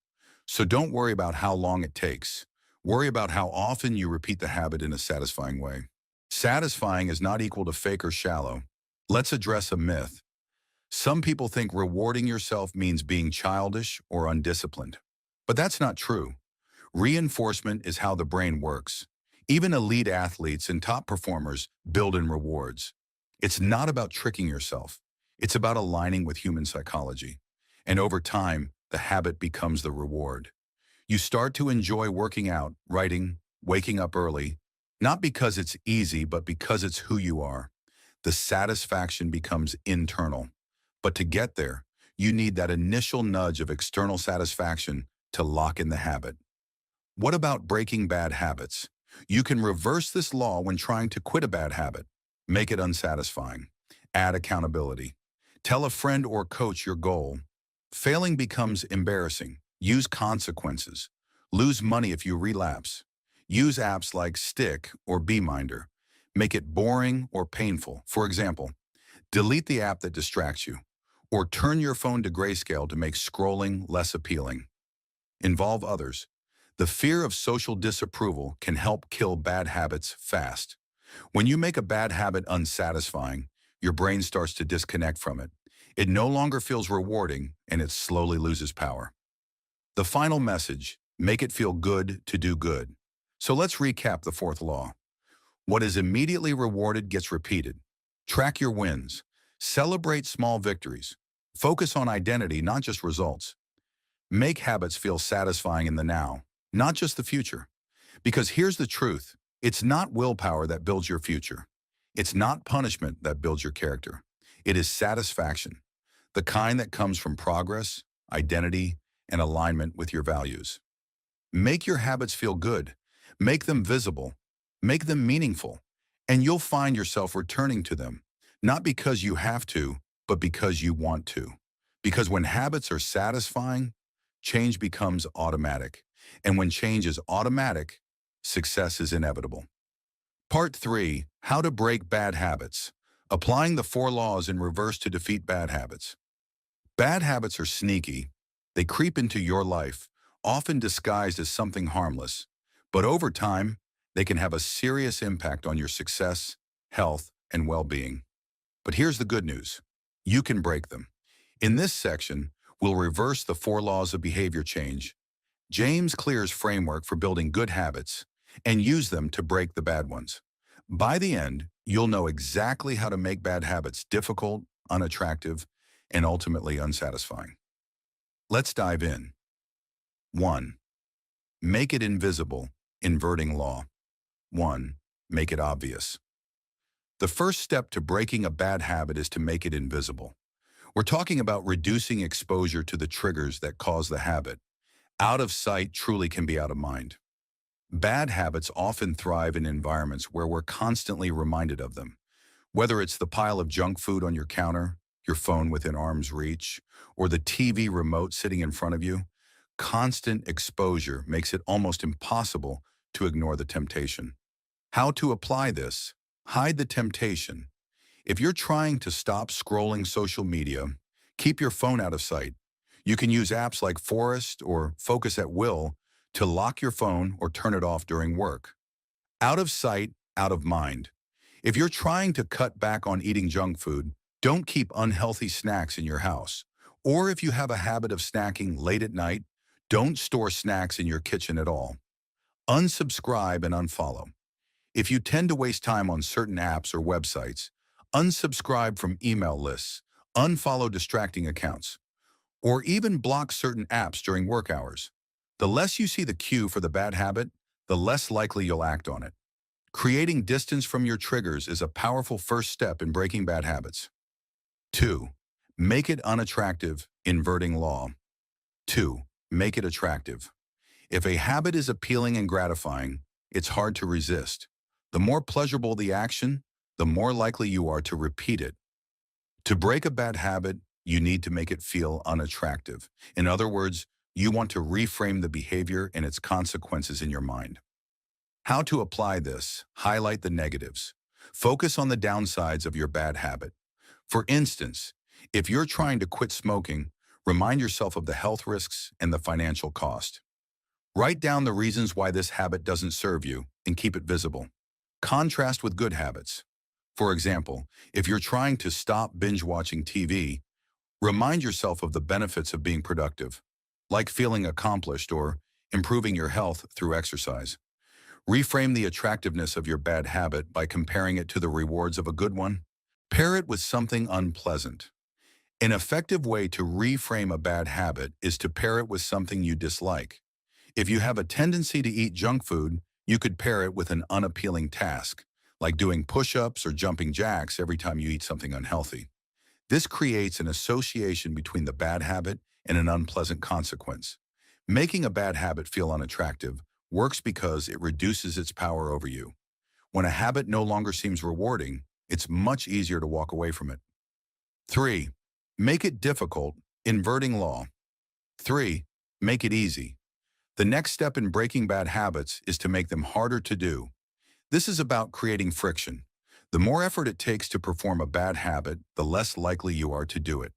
So don't worry about how long it takes. Worry about how often you repeat the habit in a satisfying way. Satisfying is not equal to fake or shallow. Let's address a myth. Some people think rewarding yourself means being childish or undisciplined. But that's not true. Reinforcement is how the brain works. Even elite athletes and top performers build in rewards. It's not about tricking yourself. It's about aligning with human psychology. And over time, the habit becomes the reward. You start to enjoy working out, writing, waking up early, not because it's easy, but because it's who you are. The satisfaction becomes internal. But to get there, you need that initial nudge of external satisfaction to lock in the habit. What about breaking bad habits? You can reverse this law when trying to quit a bad habit. Make it unsatisfying. Add accountability. Tell a friend or coach your goal. Failing becomes embarrassing. Use consequences. Lose money if you relapse. Use apps like Stick or BeMinder. Make it boring or painful. For example, delete the app that distracts you, or turn your phone to grayscale to make scrolling less appealing. Involve others. The fear of social disapproval can help kill bad habits fast. When you make a bad habit unsatisfying, your brain starts to disconnect from it. It no longer feels rewarding, and it slowly loses power. The final message: make it feel good to do good. So let's recap the fourth law. What is immediately rewarded gets repeated. Track your wins. Celebrate small victories. Focus on identity, not just results. Make habits feel satisfying in the now, not just the future. Because here's the truth: it's not willpower that builds your future. It's not punishment that builds your character. It is satisfaction, the kind that comes from progress, identity, and alignment with your values. Make your habits feel good. Make them visible. Make them meaningful. And you'll find yourself returning to them, not because you have to, but because you want to. Because when habits are satisfying, change becomes automatic. And when change is automatic, success is inevitable. Part 3: How to break bad habits. Applying the 4 laws in reverse to defeat bad habits. Bad habits are sneaky. They creep into your life, often disguised as something harmless. But over time, they can have a serious impact on your success, health, and well-being. But here's the good news: you can break them. In this section, we'll reverse the 4 laws of behavior change, James Clear's framework for building good habits, and use them to break the bad ones. By the end, you'll know exactly how to make bad habits difficult, unattractive, and ultimately unsatisfying. Let's dive in. 1. Make it invisible, inverting law. 1. Make it obvious. The first step to breaking a bad habit is to make it invisible. We're talking about reducing exposure to the triggers that cause the habit. Out of sight truly can be out of mind. Bad habits often thrive in environments where we're constantly reminded of them. Whether it's the pile of junk food on your counter, your phone within arm's reach, or the TV remote sitting in front of you, constant exposure makes it almost impossible to ignore the temptation. How to apply this? Hide the temptation. If you're trying to stop scrolling social media, keep your phone out of sight. You can use apps like Forest or Focus at Will to lock your phone or turn it off during work. Out of sight, out of mind. If you're trying to cut back on eating junk food, don't keep unhealthy snacks in your house. Or if you have a habit of snacking late at night, don't store snacks in your kitchen at all. Unsubscribe and unfollow. If you tend to waste time on certain apps or websites, unsubscribe from email lists, unfollow distracting accounts, or even block certain apps during work hours. The less you see the cue for the bad habit, the less likely you'll act on it. Creating distance from your triggers is a powerful first step in breaking bad habits. 2. Make it unattractive, inverting law. 2. Make it attractive. If a habit is appealing and gratifying, it's hard to resist. The more pleasurable the action, the more likely you are to repeat it. To break a bad habit, you need to make it feel unattractive. In other words, you want to reframe the behavior and its consequences in your mind. How to apply this? Highlight the negatives. Focus on the downsides of your bad habit. For instance, if you're trying to quit smoking, remind yourself of the health risks and the financial cost. Write down the reasons why this habit doesn't serve you and keep it visible. Contrast with good habits. For example, if you're trying to stop binge-watching TV, remind yourself of the benefits of being productive, like feeling accomplished or improving your health through exercise. Reframe the attractiveness of your bad habit by comparing it to the rewards of a good one. Pair it with something unpleasant. An effective way to reframe a bad habit is to pair it with something you dislike. If you have a tendency to eat junk food, you could pair it with an unappealing task, like doing push-ups or jumping jacks every time you eat something unhealthy. This creates an association between the bad habit and an unpleasant consequence. Making a bad habit feel unattractive works because it reduces its power over you. When a habit no longer seems rewarding, it's much easier to walk away from it. 3. Make it difficult, inverting law. 3. Make it easy. The next step in breaking bad habits is to make them harder to do. This is about creating friction. The more effort it takes to perform a bad habit, the less likely you are to do it.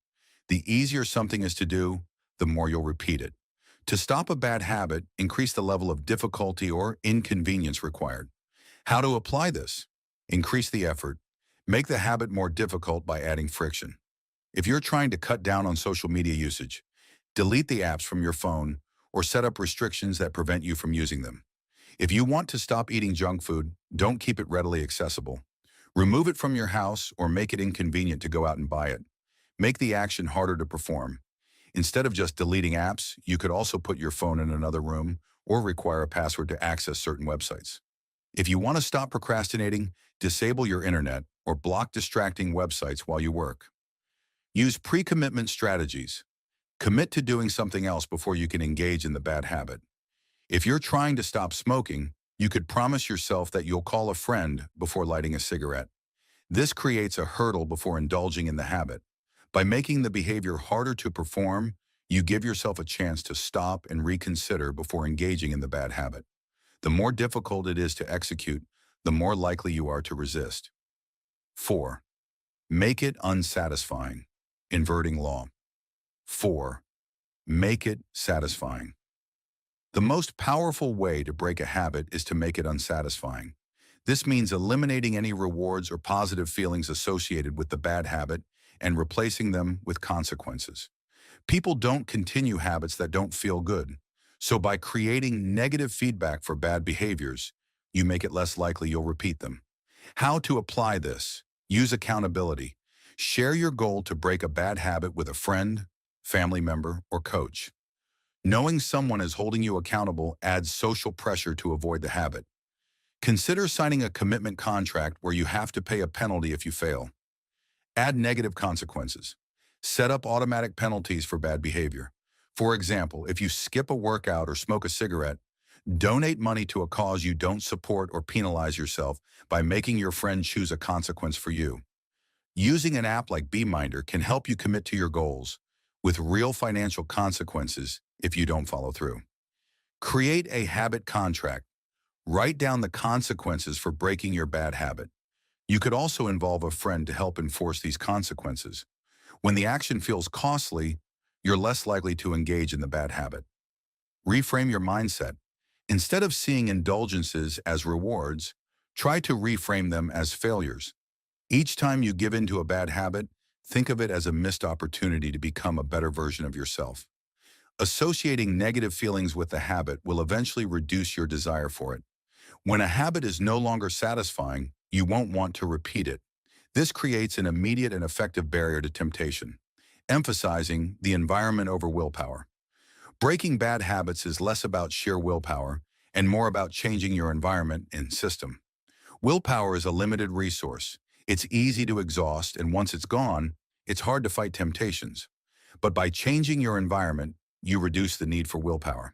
The easier something is to do, the more you'll repeat it. To stop a bad habit, increase the level of difficulty or inconvenience required. How to apply this? Increase the effort. Make the habit more difficult by adding friction. If you're trying to cut down on social media usage, delete the apps from your phone or set up restrictions that prevent you from using them. If you want to stop eating junk food, don't keep it readily accessible. Remove it from your house or make it inconvenient to go out and buy it. Make the action harder to perform. Instead of just deleting apps, you could also put your phone in another room or require a password to access certain websites. If you want to stop procrastinating, disable your internet or block distracting websites while you work. Use pre-commitment strategies. Commit to doing something else before you can engage in the bad habit. If you're trying to stop smoking, you could promise yourself that you'll call a friend before lighting a cigarette. This creates a hurdle before indulging in the habit. By making the behavior harder to perform, you give yourself a chance to stop and reconsider before engaging in the bad habit. The more difficult it is to execute, the more likely you are to resist. 4. Make it unsatisfying, inverting law. 4. Make it satisfying. The most powerful way to break a habit is to make it unsatisfying. This means eliminating any rewards or positive feelings associated with the bad habit and replacing them with consequences. People don't continue habits that don't feel good. So by creating negative feedback for bad behaviors, you make it less likely you'll repeat them. How to apply this? Use accountability. Share your goal to break a bad habit with a friend, family member, or coach. Knowing someone is holding you accountable adds social pressure to avoid the habit. Consider signing a commitment contract where you have to pay a penalty if you fail. Add negative consequences. Set up automatic penalties for bad behavior. For example, if you skip a workout or smoke a cigarette, donate money to a cause you don't support or penalize yourself by making your friend choose a consequence for you. Using an app like BeMinder can help you commit to your goals with real financial consequences if you don't follow through. Create a habit contract. Write down the consequences for breaking your bad habit. You could also involve a friend to help enforce these consequences. When the action feels costly, you're less likely to engage in the bad habit. Reframe your mindset. Instead of seeing indulgences as rewards, try to reframe them as failures. Each time you give in to a bad habit, think of it as a missed opportunity to become a better version of yourself. Associating negative feelings with the habit will eventually reduce your desire for it. When a habit is no longer satisfying, you won't want to repeat it. This creates an immediate and effective barrier to temptation, emphasizing the environment over willpower. Breaking bad habits is less about sheer willpower and more about changing your environment and system. Willpower is a limited resource. It's easy to exhaust, and once it's gone, it's hard to fight temptations. But by changing your environment, you reduce the need for willpower.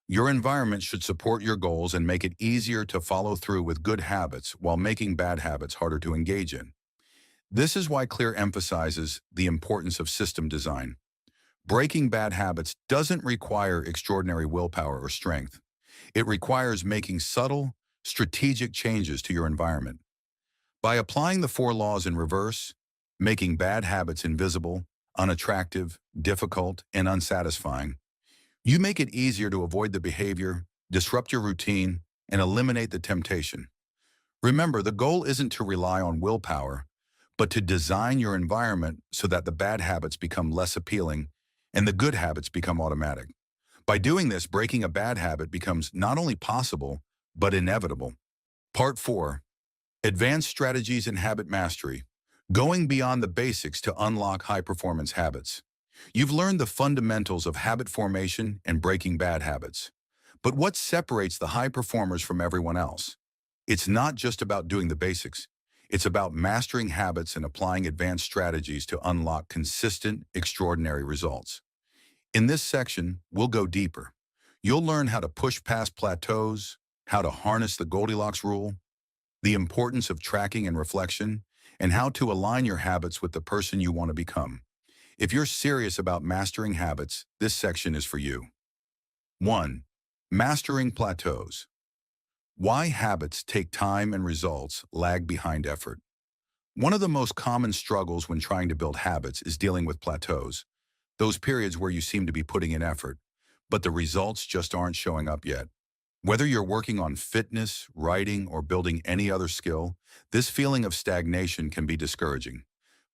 Your environment should support your goals and make it easier to follow through with good habits while making bad habits harder to engage in. This is why Clear emphasizes the importance of system design. Breaking bad habits doesn't require extraordinary willpower or strength. It requires making subtle, strategic changes to your environment. By applying the 4 laws in reverse, making bad habits invisible, unattractive, difficult, and unsatisfying, you make it easier to avoid the behavior, disrupt your routine, and eliminate the temptation. Remember, the goal isn't to rely on willpower, but to design your environment so that the bad habits become less appealing and the good habits become automatic. By doing this, breaking a bad habit becomes not only possible, but inevitable. Part 4. Advanced Strategies in Habit Mastery. Going beyond the basics to unlock high-performance habits. You've learned the fundamentals of habit formation and breaking bad habits. But what separates the high performers from everyone else? It's not just about doing the basics. It's about mastering habits and applying advanced strategies to unlock consistent, extraordinary results. In this section, we'll go deeper. You'll learn how to push past plateaus, how to harness the Goldilocks rule, the importance of tracking and reflection, and how to align your habits with the person you want to become. If you're serious about mastering habits, this section is for you. 1. Mastering plateaus. Why habits take time and results lag behind effort. One of the most common struggles when trying to build habits is dealing with plateaus, those periods where you seem to be putting in effort, but the results just aren't showing up yet. Whether you're working on fitness, writing, or building any other skill, this feeling of stagnation can be discouraging.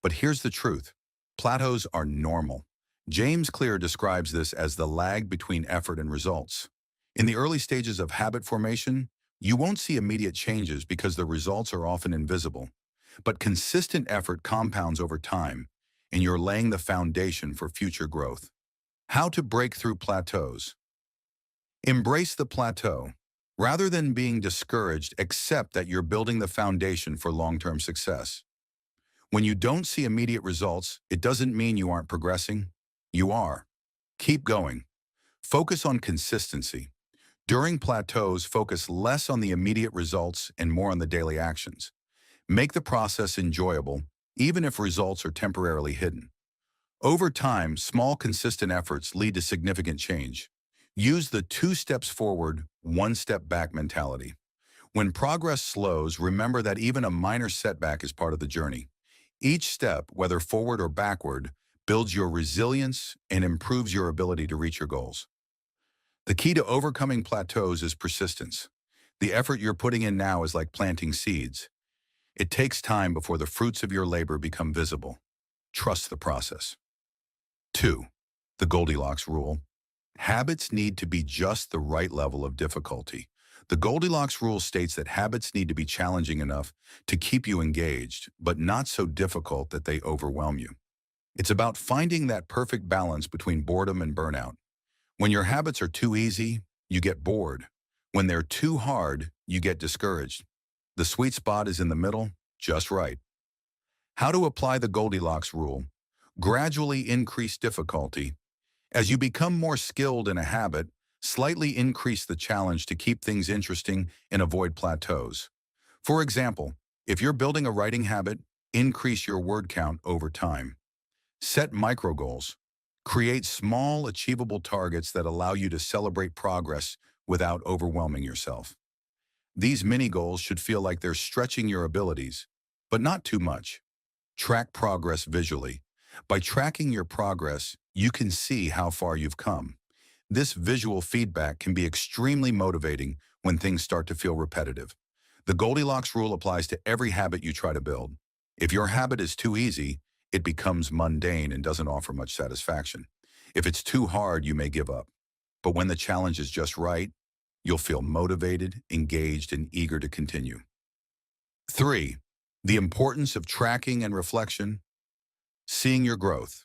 But here's the truth. Plateaus are normal. James Clear describes this as the lag between effort and results. In the early stages of habit formation, you won't see immediate changes because the results are often invisible. But consistent effort compounds over time, and you're laying the foundation for future growth. How to break through plateaus. Embrace the plateau. Rather than being discouraged, accept that you're building the foundation for long-term success. When you don't see immediate results, it doesn't mean you aren't progressing. You are. Keep going. Focus on consistency. During plateaus, focus less on the immediate results and more on the daily actions. Make the process enjoyable, even if results are temporarily hidden. Over time, small, consistent efforts lead to significant change. Use the 2 steps forward, 1 step back mentality. When progress slows, remember that even a minor setback is part of the journey. Each step, whether forward or backward, builds your resilience and improves your ability to reach your goals. The key to overcoming plateaus is persistence. The effort you're putting in now is like planting seeds. It takes time before the fruits of your labor become visible. Trust the process. 2. The Goldilocks rule. Habits need to be just the right level of difficulty. The Goldilocks rule states that habits need to be challenging enough to keep you engaged, but not so difficult that they overwhelm you. It's about finding that perfect balance between boredom and burnout. When your habits are too easy, you get bored. When they're too hard, you get discouraged. The sweet spot is in the middle, just right. How to apply the Goldilocks rule. Gradually increase difficulty. As you become more skilled in a habit, slightly increase the challenge to keep things interesting and avoid plateaus. For example, if you're building a writing habit, increase your word count over time. Set micro goals. Create small, achievable targets that allow you to celebrate progress without overwhelming yourself. These mini goals should feel like they're stretching your abilities, but not too much. Track progress visually. By tracking your progress, you can see how far you've come. This visual feedback can be extremely motivating when things start to feel repetitive. The Goldilocks rule applies to every habit you try to build. If your habit is too easy, it becomes mundane and doesn't offer much satisfaction. If it's too hard, you may give up. But when the challenge is just right, you'll feel motivated, engaged, and eager to continue. 3. The importance of tracking and reflection. Seeing your growth.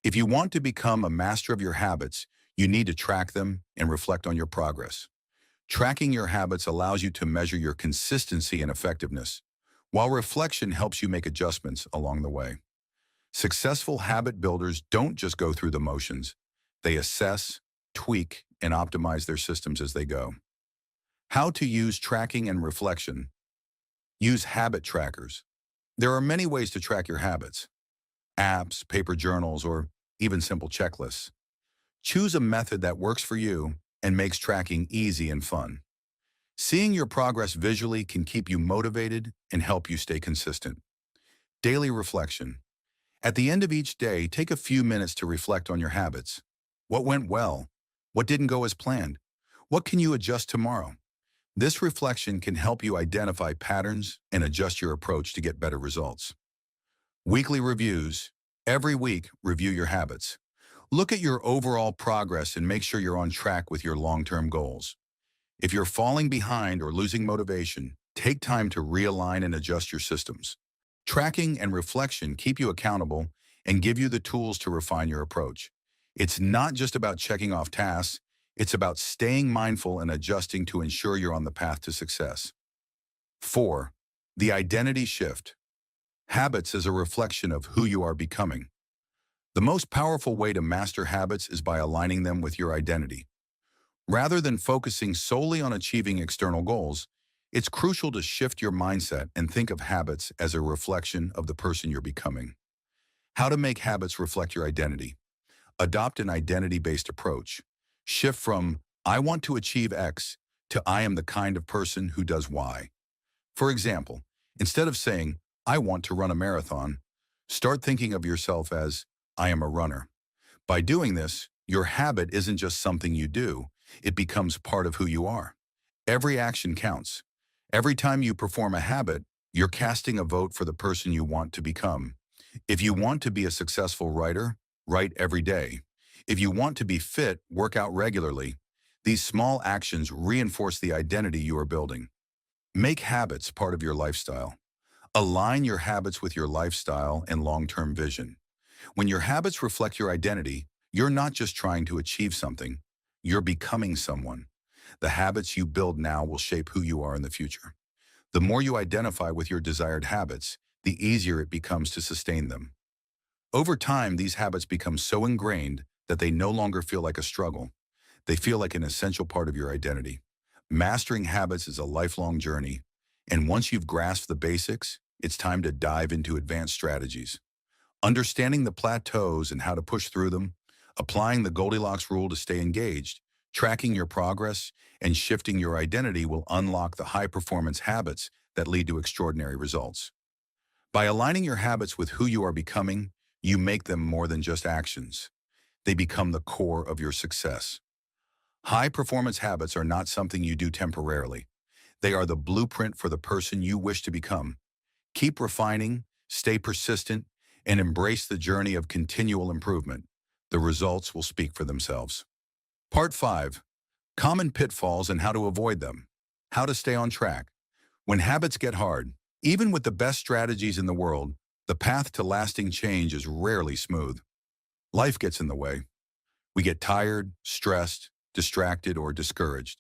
If you want to become a master of your habits, you need to track them and reflect on your progress. Tracking your habits allows you to measure your consistency and effectiveness, while reflection helps you make adjustments along the way. Successful habit builders don't just go through the motions. They assess, tweak, and optimize their systems as they go. How to use tracking and reflection. Use habit trackers. There are many ways to track your habits. Apps, paper journals, or even simple checklists. Choose a method that works for you and makes tracking easy and fun. Seeing your progress visually can keep you motivated and help you stay consistent. Daily reflection. At the end of each day, take a few minutes to reflect on your habits. What went well? What didn't go as planned? What can you adjust tomorrow? This reflection can help you identify patterns and adjust your approach to get better results. Weekly reviews. Every week, review your habits. Look at your overall progress and make sure you're on track with your long-term goals. If you're falling behind or losing motivation, take time to realign and adjust your systems. Tracking and reflection keep you accountable and give you the tools to refine your approach. It's not just about checking off tasks, it's about staying mindful and adjusting to ensure you're on the path to success. 4. The identity shift. Habits is a reflection of who you are becoming. The most powerful way to master habits is by aligning them with your identity. Rather than focusing solely on achieving external goals, it's crucial to shift your mindset and think of habits as a reflection of the person you're becoming. How to make habits reflect your identity. Adopt an identity-based approach. Shift from, I want to achieve X, to I am the kind of person who does Y. For example, instead of saying, I want to run a marathon, start thinking of yourself as, I am a runner. By doing this, your habit isn't just something you do, it becomes part of who you are. Every action counts. Every time you perform a habit, you're casting a vote for the person you want to become. If you want to be a successful writer, write every day. If you want to be fit, work out regularly. These small actions reinforce the identity you are building. Make habits part of your lifestyle. Align your habits with your lifestyle and long-term vision. When your habits reflect your identity, you're not just trying to achieve something, you're becoming someone. The habits you build now will shape who you are in the future. The more you identify with your desired habits, the easier it becomes to sustain them. Over time, these habits become so ingrained that they no longer feel like a struggle. They feel like an essential part of your identity. Mastering habits is a lifelong journey, and once you've grasped the basics, it's time to dive into advanced strategies. Understanding the plateaus and how to push through them, applying the Goldilocks rule to stay engaged, tracking your progress, and shifting your identity will unlock the high-performance habits that lead to extraordinary results. By aligning your habits with who you are becoming, you make them more than just actions. They become the core of your success. High-performance habits are not something you do temporarily. They are the blueprint for the person you wish to become. Keep refining, stay persistent, and embrace the journey of continual improvement. The results will speak for themselves. Part 5. Common pitfalls and how to avoid them. How to stay on track. When habits get hard, even with the best strategies in the world, The path to lasting change is rarely smooth. Life gets in the way. We get tired, stressed, distracted, or discouraged.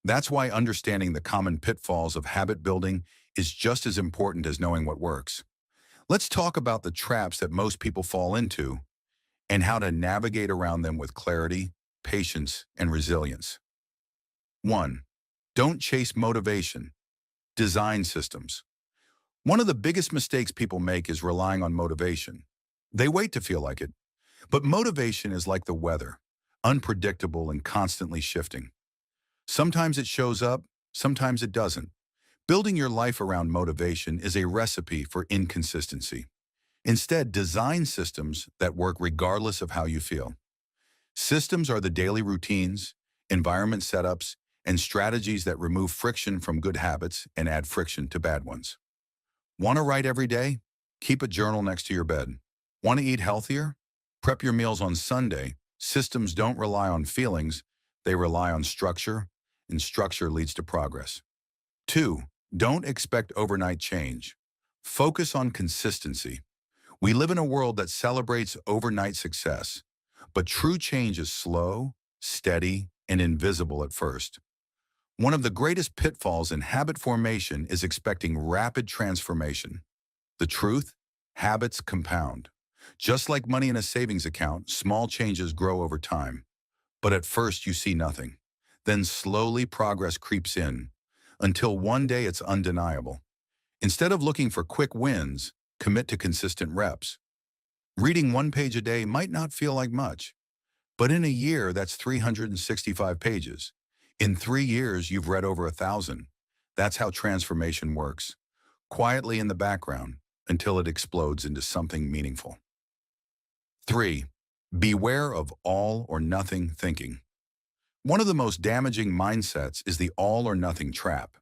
That's why understanding the common pitfalls of habit building is just as important as knowing what works. Let's talk about the traps that most people fall into and how to navigate around them with clarity, patience, and resilience. 1. Don't chase motivation. Design systems. One of the biggest mistakes people make is relying on motivation. They wait to feel like it. But motivation is like the weather, unpredictable and constantly shifting. Sometimes it shows up, sometimes it doesn't. Building your life around motivation is a recipe for inconsistency. Instead, design systems that work regardless of how you feel. Systems are the daily routines, environment setups, and strategies that remove friction from good habits and add friction to bad ones. Want to write every day? Keep a journal next to your bed. Want to eat healthier? Prep your meals on Sunday. Systems don't rely on feelings, they rely on structure, and structure leads to progress. 2. Don't expect overnight change. Focus on consistency. We live in a world that celebrates overnight success, but true change is slow, steady, and invisible at first. One of the greatest pitfalls in habit formation is expecting rapid transformation. The truth? Habits compound. Just like money in a savings account, small changes grow over time. But at first you see nothing. Then slowly progress creeps in, until one day it's undeniable. Instead of looking for quick wins, commit to consistent reps. Reading one page a day might not feel like much, but in a year that's 365 pages. In 3 years, you've read over 1,000. That's how transformation works, quietly in the background until it explodes into something meaningful. 3. Beware of all or nothing thinking. One of the most damaging mindsets is the all or nothing trap.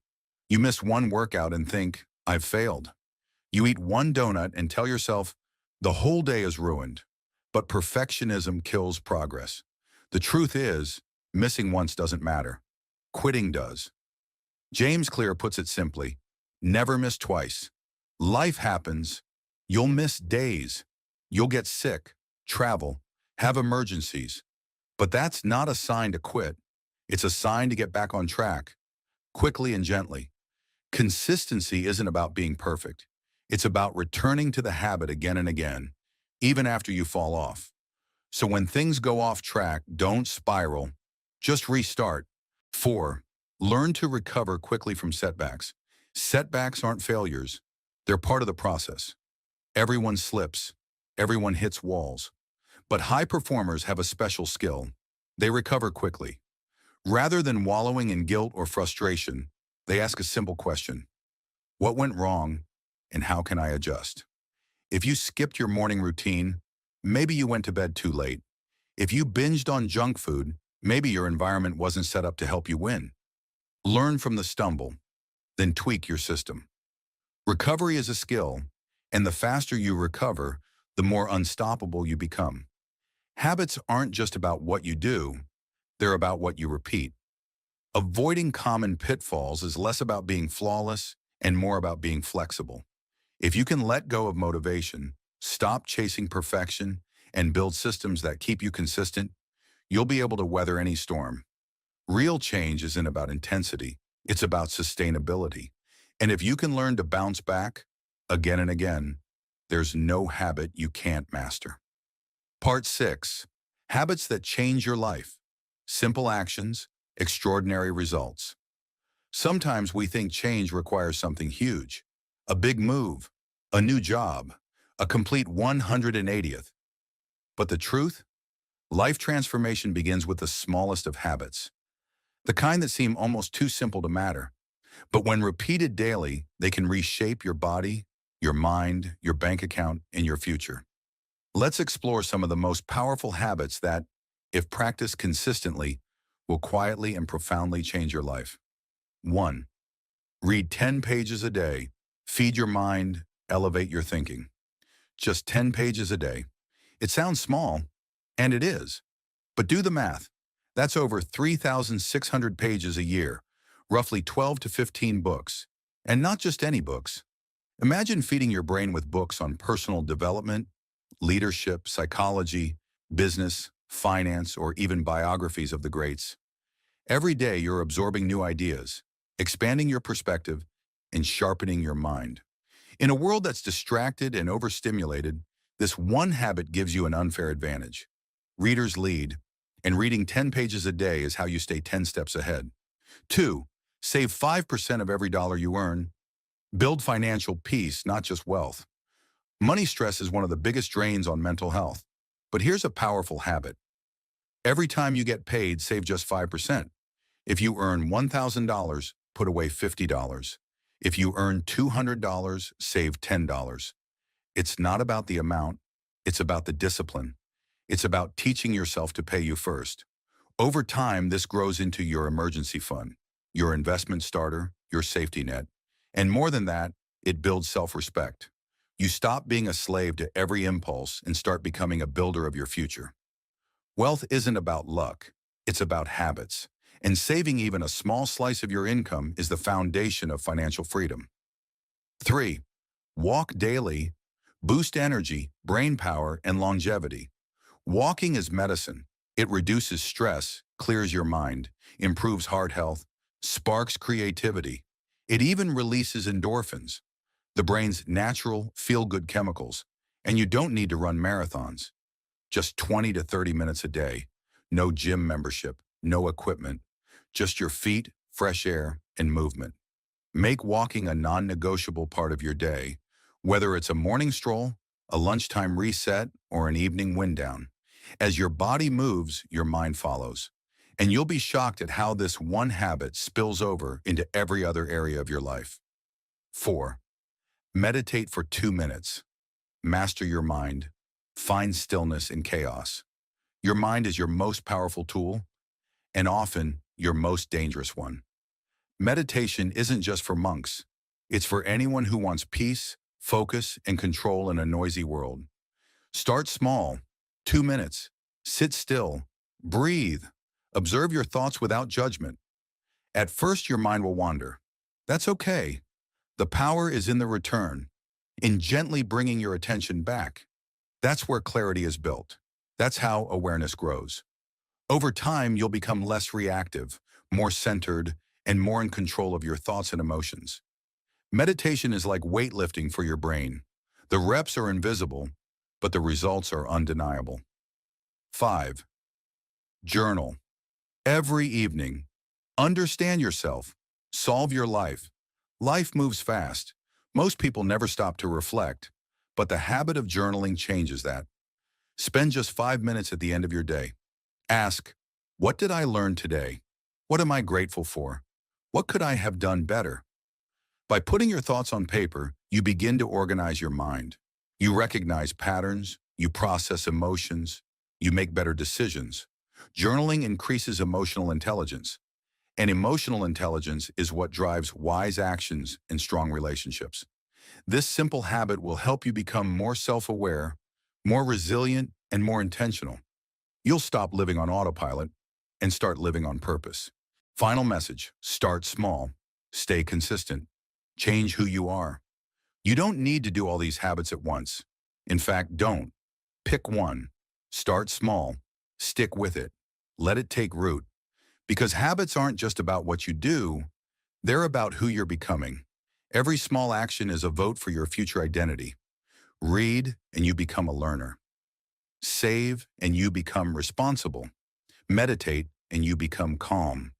You miss one workout and think, I've failed. You eat one donut and tell yourself, the whole day is ruined. But perfectionism kills progress. The truth is, missing once doesn't matter. Quitting does. James Clear puts it simply, never miss twice. Life happens. You'll miss days. You'll get sick, travel, have emergencies. But that's not a sign to quit. It's a sign to get back on track, quickly and gently. Consistency isn't about being perfect. It's about returning to the habit again and again, even after you fall off. So when things go off track, don't spiral. Just restart. 4. Learn to recover quickly from setbacks. Setbacks aren't failures. They're part of the process. Everyone slips. Everyone hits walls. But high performers have a special skill. They recover quickly. Rather than wallowing in guilt or frustration, they ask a simple question. What went wrong, and how can I adjust? If you skipped your morning routine, maybe you went to bed too late. If you binged on junk food, maybe your environment wasn't set up to help you win. Learn from the stumble, then tweak your system. Recovery is a skill, and the faster you recover, the more unstoppable you become. Habits aren't just about what you do, they're about what you repeat. Avoiding common pitfalls is less about being flawless and more about being flexible. If you can let go of motivation, stop chasing perfection, and build systems that keep you consistent, you'll be able to weather any storm. Real change isn't about intensity, it's about sustainability. And if you can learn to bounce back again and again, there's no habit you can't master. Part 6. Habits that change your life. Simple actions, extraordinary results. Sometimes we think change requires something huge. A big move, a new job, a complete 180th. But the truth? Life transformation begins with the smallest of habits. The kind that seem almost too simple to matter. But when repeated daily, they can reshape your body, your mind, your bank account, and your future. Let's explore some of the most powerful habits that, if practiced consistently, will quietly and profoundly change your life. 1. Read 10 pages a day. Feed your mind, elevate your thinking. Just 10 pages a day. It sounds small, and it is. But do the math. That's over 3,600 pages a year, roughly 12 to 15 books. And not just any books. Imagine feeding your brain with books on personal development, leadership, psychology, business, finance, or even biographies of the greats. Every day you're absorbing new ideas, expanding your perspective, and sharpening your mind. In a world that's distracted and overstimulated, this one habit gives you an unfair advantage. Readers lead, and reading 10 pages a day is how you stay 10 steps ahead. 2. Save 5% of every dollar you earn. Build financial peace, not just wealth. Money stress is one of the biggest drains on mental health. But here's a powerful habit. Every time you get paid, save just 5%. If you earn $1,000, put away $50. If you earn $200, save $10. It's not about the amount, it's about the discipline. It's about teaching yourself to pay you first. Over time, this grows into your emergency fund, your investment starter, your safety net. And more than that, it builds self-respect. You stop being a slave to every impulse and start becoming a builder of your future. Wealth isn't about luck, it's about habits. And saving even a small slice of your income is the foundation of financial freedom. 3. Walk daily. Boost energy, brain power, and longevity. Walking is medicine. It reduces stress, clears your mind, improves heart health, sparks creativity. It even releases endorphins, the brain's natural, feel-good chemicals. And you don't need to run marathons. Just 20 to 30 minutes a day. No gym membership, no equipment. Just your feet, fresh air, and movement. Make walking a non-negotiable part of your day, whether it's a morning stroll, a lunchtime reset, or an evening wind down. As your body moves, your mind follows. And you'll be shocked at how this one habit spills over into every other area of your life. 4. Meditate for 2 minutes. Master your mind. Find stillness in chaos. Your mind is your most powerful tool, and often your most dangerous one. Meditation isn't just for monks. It's for anyone who wants peace, focus, and control in a noisy world. Start small. 2 minutes. Sit still. Breathe. Observe your thoughts without judgment. At first, your mind will wander. That's okay. The power is in the return, in gently bringing your attention back. That's where clarity is built. That's how awareness grows. Over time, you'll become less reactive, more centered, and more in control of your thoughts and emotions. Meditation is like weightlifting for your brain. The reps are invisible, but the results are undeniable. 5. Journal. Every evening. Understand yourself. Solve your life. Life moves fast. Most people never stop to reflect, but the habit of journaling changes that. Spend just 5 minutes at the end of your day. Ask, what did I learn today? What am I grateful for? What could I have done better? By putting your thoughts on paper, you begin to organize your mind. You recognize patterns, you process emotions, you make better decisions. Journaling increases emotional intelligence, and emotional intelligence is what drives wise actions and strong relationships. This simple habit will help you become more self-aware, more resilient, and more intentional. You'll stop living on autopilot and start living on purpose. Final message: start small, stay consistent, change who you are. You don't need to do all these habits at once. In fact, don't. Pick one. Start small. Stick with it. Let it take root. Because habits aren't just about what you do, they're about who you're becoming. Every small action is a vote for your future identity. Read, and you become a learner. Save, and you become responsible. Meditate, and you become calm.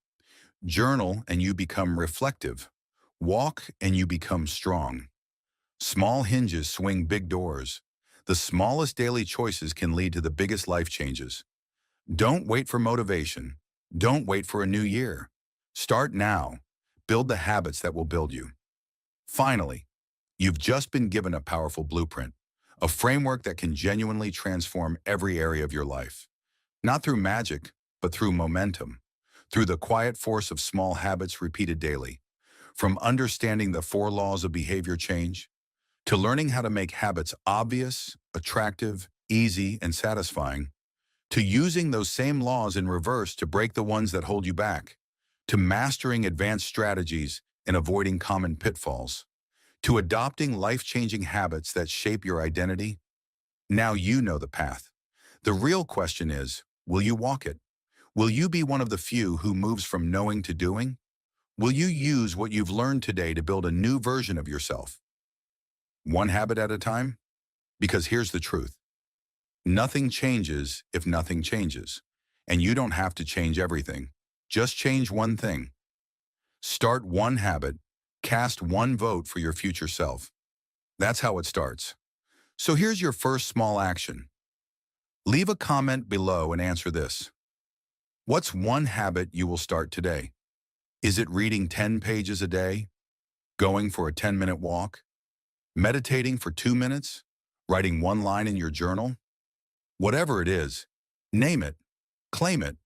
Journal, and you become reflective. Walk, and you become strong. Small hinges swing big doors. The smallest daily choices can lead to the biggest life changes. Don't wait for motivation. Don't wait for a new year. Start now. Build the habits that will build you. Finally, you've just been given a powerful blueprint, a framework that can genuinely transform every area of your life. Not through magic, but through momentum, through the quiet force of small habits repeated daily. From understanding the 4 laws of behavior change, to learning how to make habits obvious, attractive, easy, and satisfying, to using those same laws in reverse to break the ones that hold you back, to mastering advanced strategies and avoiding common pitfalls. to adopting life-changing habits that shape your identity. Now you know the path. The real question is, will you walk it? Will you be one of the few who moves from knowing to doing? Will you use what you've learned today to build a new version of yourself? One habit at a time? Because here's the truth. Nothing changes if nothing changes. And you don't have to change everything. Just change one thing. Start one habit. Cast one vote for your future self. That's how it starts. So here's your first small action. Leave a comment below and answer this. What's one habit you will start today? Is it reading 10 pages a day? Going for a 10-minute walk? Meditating for 2 minutes? Writing one line in your journal? Whatever it is, name it, claim it,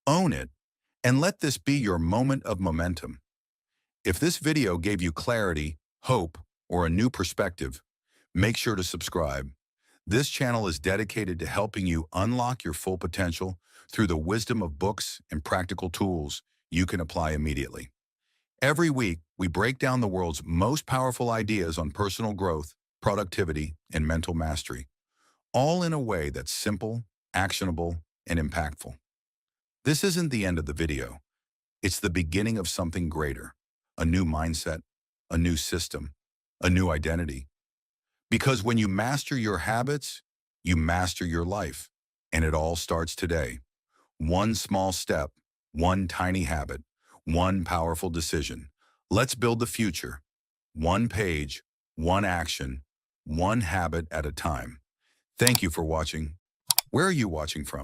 own it, and let this be your moment of momentum. If this video gave you clarity, hope, or a new perspective, make sure to subscribe. This channel is dedicated to helping you unlock your full potential through the wisdom of books and practical tools you can apply immediately. Every week, we break down the world's most powerful ideas on personal growth, productivity, and mental mastery, all in a way that's simple, actionable, and impactful. This isn't the end of the video. It's the beginning of something greater, a new mindset, a new system, a new identity. Because when you master your habits, you master your life, and it all starts today. One small step, one tiny habit, one powerful decision. Let's build the future. One page, one action, one habit at a time. Thank you for watching. Where are you watching from?